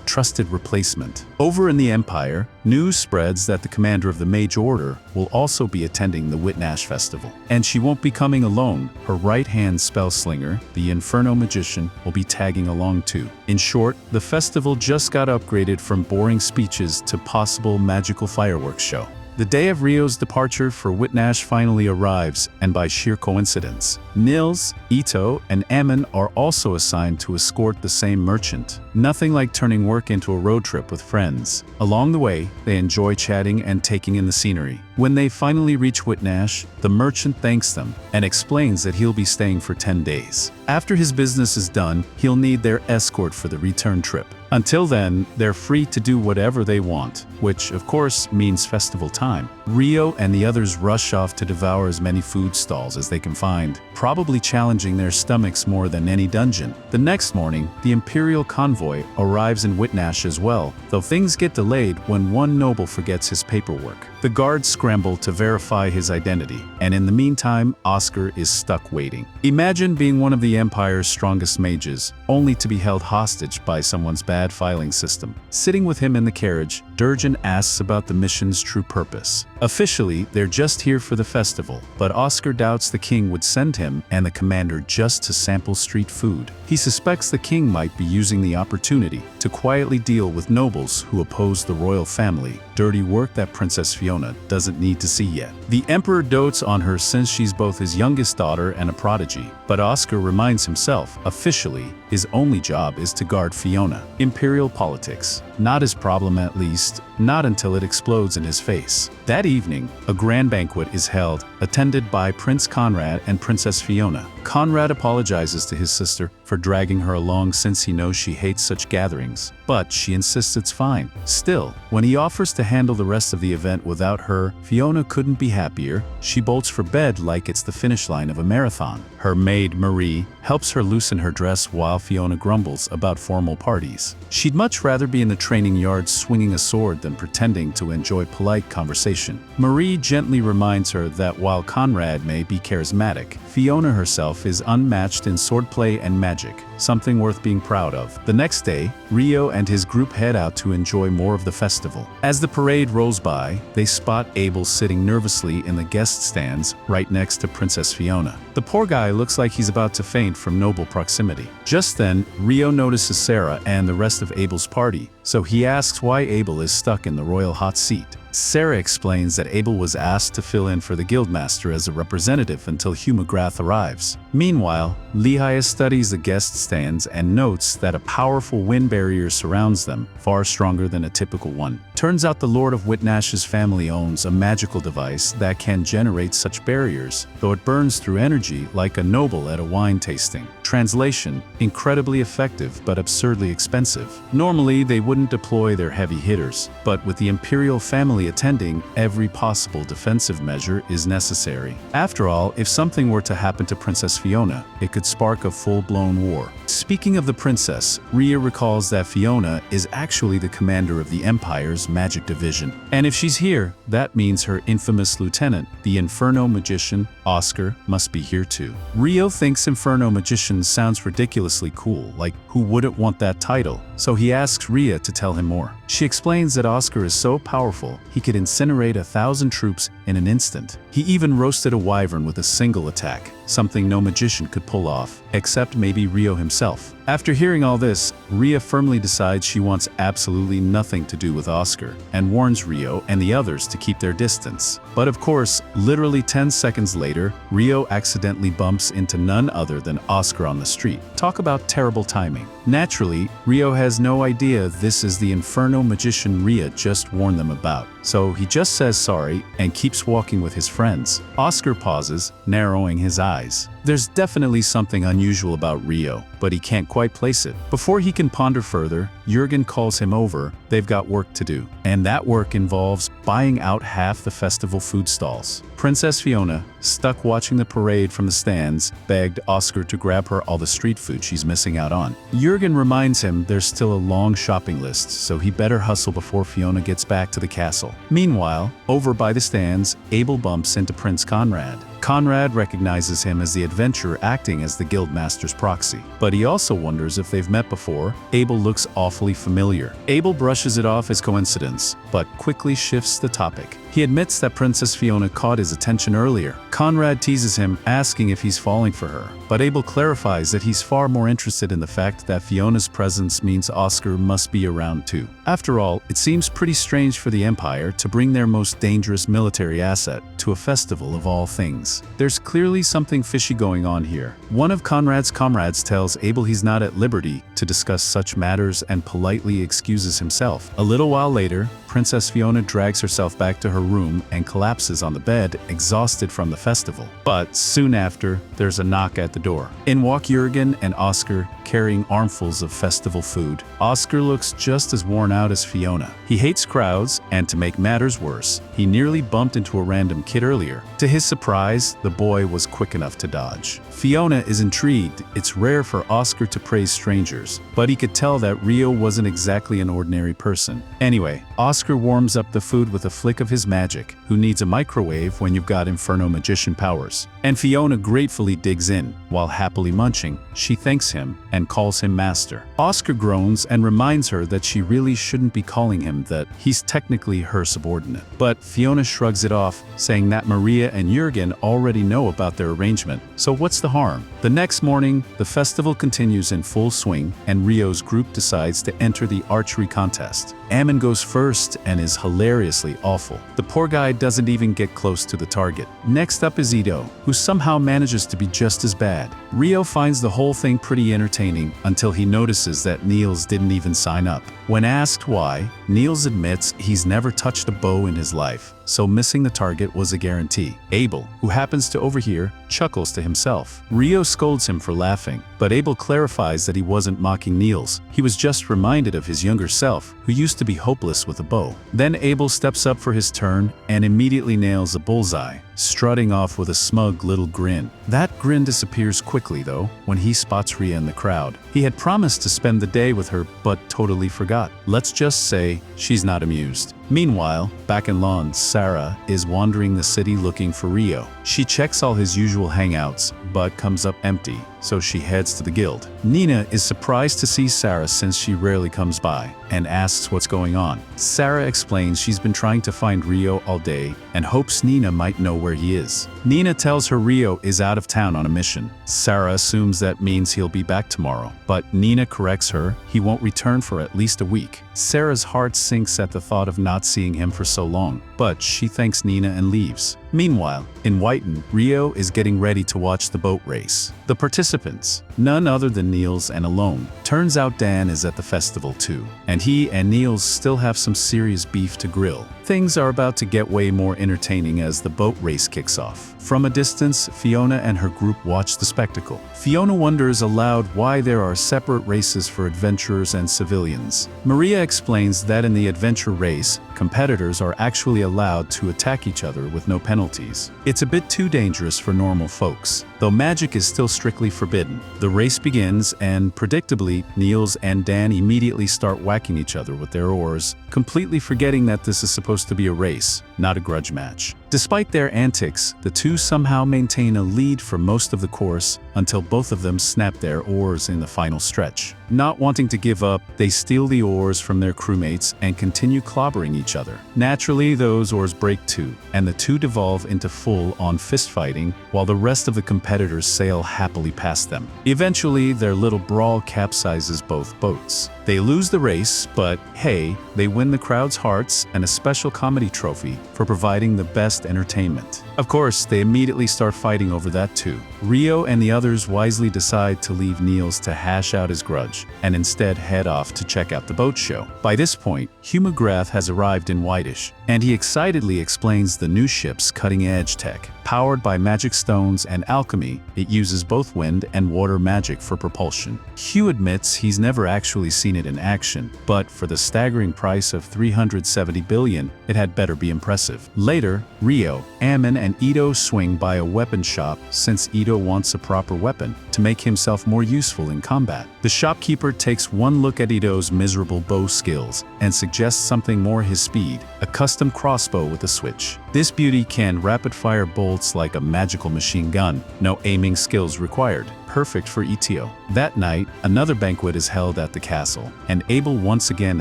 trusted replacement. Over in the Empire, news spreads that the commander of the Mage Order will also be attending the Whitnash Festival. And she won't be coming alone. Her right-hand spellslinger, the Inferno Magician, will be tagging along too. In short, the festival just got upgraded from boring speeches to possible magical fireworks show. The day of Ryo's departure for Whitnash finally arrives, and by sheer coincidence, Nils, Ito, and Ammon are also assigned to escort the same merchant. Nothing like turning work into a road trip with friends. Along the way, they enjoy chatting and taking in the scenery. When they finally reach Whitnash, the merchant thanks them and explains that he'll be staying for 10 days. After his business is done, he'll need their escort for the return trip. Until then, they're free to do whatever they want, which of course means festival time. Rio and the others rush off to devour as many food stalls as they can find, probably challenging their stomachs more than any dungeon. The next morning, the Imperial convoy arrives in Whitnash as well, though things get delayed when one noble forgets his paperwork. The guards scramble to verify his identity, and in the meantime, Oscar is stuck waiting. Imagine being one of the Empire's strongest mages, only to be held hostage by someone's bad filing system. Sitting with him in the carriage, Durgan asks about the mission's true purpose. Officially, they're just here for the festival, but Oscar doubts the king would send him and the commander just to sample street food. He suspects the king might be using the opportunity to quietly deal with nobles who oppose the royal family, dirty work that Princess Fiona doesn't need to see yet. The emperor dotes on her since she's both his youngest daughter and a prodigy, but Oscar reminds himself, officially, his only job is to guard Fiona. Imperial politics. Not his problem, at least, not until it explodes in his face. That evening, a grand banquet is held, attended by Prince Conrad and Princess Fiona. Conrad apologizes to his sister for dragging her along since he knows she hates such gatherings, but she insists it's fine. Still, when he offers to handle the rest of the event without her, Fiona couldn't be happier. She bolts for bed like it's the finish line of a marathon. Her maid, Marie, helps her loosen her dress while Fiona grumbles about formal parties. She'd much rather be in the training yard swinging a sword than pretending to enjoy polite conversation. Marie gently reminds her that while Conrad may be charismatic, Fiona herself is unmatched in swordplay and magic, something worth being proud of. The next day, Rio and his group head out to enjoy more of the festival. As the parade rolls by, they spot Abel sitting nervously in the guest stands right next to Princess Fiona. The poor guy looks like he's about to faint from noble proximity. Just then, Rio notices Sarah and the rest of Abel's party, so he asks why Abel is stuck in the royal hot seat. Sarah explains that Abel was asked to fill in for the guildmaster as a representative until Hugh McGrath arrives. Meanwhile, Lehigh studies the guest stands and notes that a powerful wind barrier surrounds them, far stronger than a typical one. Turns out the Lord of Whitnash's family owns a magical device that can generate such barriers, though it burns through energy like a noble at a wine tasting. Translation: incredibly effective but absurdly expensive. Normally, they wouldn't deploy their heavy hitters, but with the Imperial family attending, every possible defensive measure is necessary. After all, if something were to happen to Princess Fiona, it could spark a full-blown war. Speaking of the princess, Rhea recalls that Fiona is actually the commander of the Empire's magic division. And if she's here, that means her infamous lieutenant, the Inferno magician, Oscar, must be here too. Rio thinks Inferno magician sounds ridiculously cool, like who wouldn't want that title? So he asks Rhea to tell him more. She explains that Oscar is so powerful, he could incinerate 1,000 troops in an instant. He even roasted a wyvern with a single attack, something no magician could pull off, except maybe Rio himself. After hearing all this, Rhea firmly decides she wants absolutely nothing to do with Oscar, and warns Rio and the others to keep their distance. But of course, literally 10 seconds later, Rio accidentally bumps into none other than Oscar on the street. Talk about terrible timing. Naturally, Rio has no idea this is the Inferno magician Rhea just warned them about, so he just says sorry and keeps walking with his friends. Oscar pauses, narrowing his eyes. There's definitely something unusual about Rio, but he can't quite place it. Before he can ponder further, Jurgen calls him over. They've got work to do, and that work involves buying out half the festival food stalls. Princess Fiona, stuck watching the parade from the stands, begged Oscar to grab her all the street food she's missing out on. Jurgen reminds him there's still a long shopping list, so he better hustle before Fiona gets back to the castle. Meanwhile, over by the stands, Abel bumps into Prince Conrad. Conrad recognizes him as the adventurer acting as the guildmaster's proxy, but he also wonders if they've met before. Abel looks awfully familiar. Abel brushes it off as coincidence, but quickly shifts the topic. He admits that Princess Fiona caught his attention earlier. Conrad teases him, asking if he's falling for her, but Abel clarifies that he's far more interested in the fact that Fiona's presence means Oscar must be around too. After all, it seems pretty strange for the Empire to bring their most dangerous military asset to a festival of all things. There's clearly something fishy going on here. One of Conrad's comrades tells Abel he's not at liberty to discuss such matters and politely excuses himself. A little while later, Princess Fiona drags herself back to her room and collapses on the bed, exhausted from the festival. But soon after, there's a knock at the door. In walk Jürgen and Oscar, carrying armfuls of festival food. Oscar looks just as worn out as Fiona. He hates crowds, and to make matters worse, he nearly bumped into a random kid earlier. To his surprise, the boy was quick enough to dodge. Fiona is intrigued. It's rare for Oscar to praise strangers, but he could tell that Rio wasn't exactly an ordinary person. Anyway, Oscar warms up the food with a flick of his magic. Who needs a microwave when you've got Inferno magician powers? And Fiona gratefully digs in. While happily munching, she thanks him and calls him master. Oscar groans and reminds her that she really shouldn't be calling him that. He's technically her subordinate. But Fiona shrugs it off, saying that Maria and Jürgen already know about their arrangement, so what's the harm? The next morning, the festival continues in full swing, and Rio's group decides to enter the archery contest. Ammon goes first and is hilariously awful. The poor guy doesn't even get close to the target. Next up is Ito, who somehow manages to be just as bad. Rio finds the whole thing pretty entertaining until he notices that Niels didn't even sign up. When asked why, Niels admits he's never touched a bow in his life, so missing the target was a guarantee. Abel, who happens to overhear, chuckles to himself. Rio scolds him for laughing, but Abel clarifies that he wasn't mocking Niels. He was just reminded of his younger self, who used to be hopeless with a bow. Then Abel steps up for his turn and immediately nails a bullseye, strutting off with a smug little grin. That grin disappears quickly, though, when he spots Ria in the crowd. He had promised to spend the day with her, but totally forgot. Let's just say she's not amused. Meanwhile, back in London, Sarah is wandering the city looking for Rio. She checks all his usual hangouts, but comes up empty, so she heads to the guild. Nina is surprised to see Sarah since she rarely comes by, and asks what's going on. Sarah explains she's been trying to find Rio all day and hopes Nina might know where he is. Nina tells her Rio is out of town on a mission. Sarah assumes that means he'll be back tomorrow, but Nina corrects her he won't return for at least a week. Sarah's heart sinks at the thought of not seeing him for so long, but she thanks Nina and leaves. Meanwhile, in Whiten, Rio is getting ready to watch the boat race. The participants, none other than Niels and Alone. Turns out Dan is at the festival too, and he and Niels still have some serious beef to grill. Things are about to get way more entertaining as the boat race kicks off. From a distance, Fiona and her group watch the spectacle. Fiona wonders aloud why there are separate races for adventurers and civilians. Maria explains that in the adventure race, competitors are actually allowed to attack each other with no penalties. It's a bit too dangerous for normal folks, though magic is still strictly forbidden. The race begins and, predictably, Niels and Dan immediately start whacking each other with their oars, completely forgetting that this is supposed to be a race, not a grudge match. Despite their antics, the two somehow maintain a lead for most of the course until both of them snap their oars in the final stretch. Not wanting to give up, they steal the oars from their crewmates and continue clobbering each other. Naturally, those oars break too, and the two devolve into full-on fistfighting while the rest of the competitors sail happily past them. Eventually, their little brawl capsizes both boats. They lose the race, but hey, they win the crowd's hearts and a special comedy trophy for providing the best entertainment. Of course, they immediately start fighting over that too. Rio and the others wisely decide to leave Niels to hash out his grudge, and instead head off to check out the boat show. By this point, Hugh McGrath has arrived in Whitish, and he excitedly explains the new ship's cutting-edge tech. Powered by magic stones and alchemy, it uses both wind and water magic for propulsion. Hugh admits he's never actually seen it in action, but for the staggering price of 370 billion, it had better be impressive. Later, Rio, Ammon, and Ito swing by a weapon shop since Ito wants a proper weapon to make himself more useful in combat. The shopkeeper takes one look at Ito's miserable bow skills and suggests something more his speed, a custom crossbow with a switch. This beauty can rapid-fire bolts like a magical machine gun, no aiming skills required. Perfect for ETO. That night, another banquet is held at the castle, and Abel once again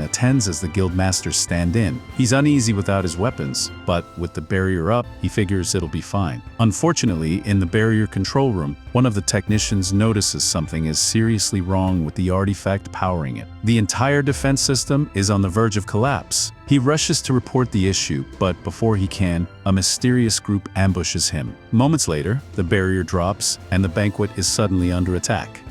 attends as the guildmasters stand in. He's uneasy without his weapons, but with the barrier up, he figures it'll be fine. Unfortunately, in the barrier control room, one of the technicians notices something is seriously wrong with the artifact powering it. The entire defense system is on the verge of collapse. He rushes to report the issue, but before he can, a mysterious group ambushes him. Moments later, the barrier drops, and the banquet is suddenly under attack.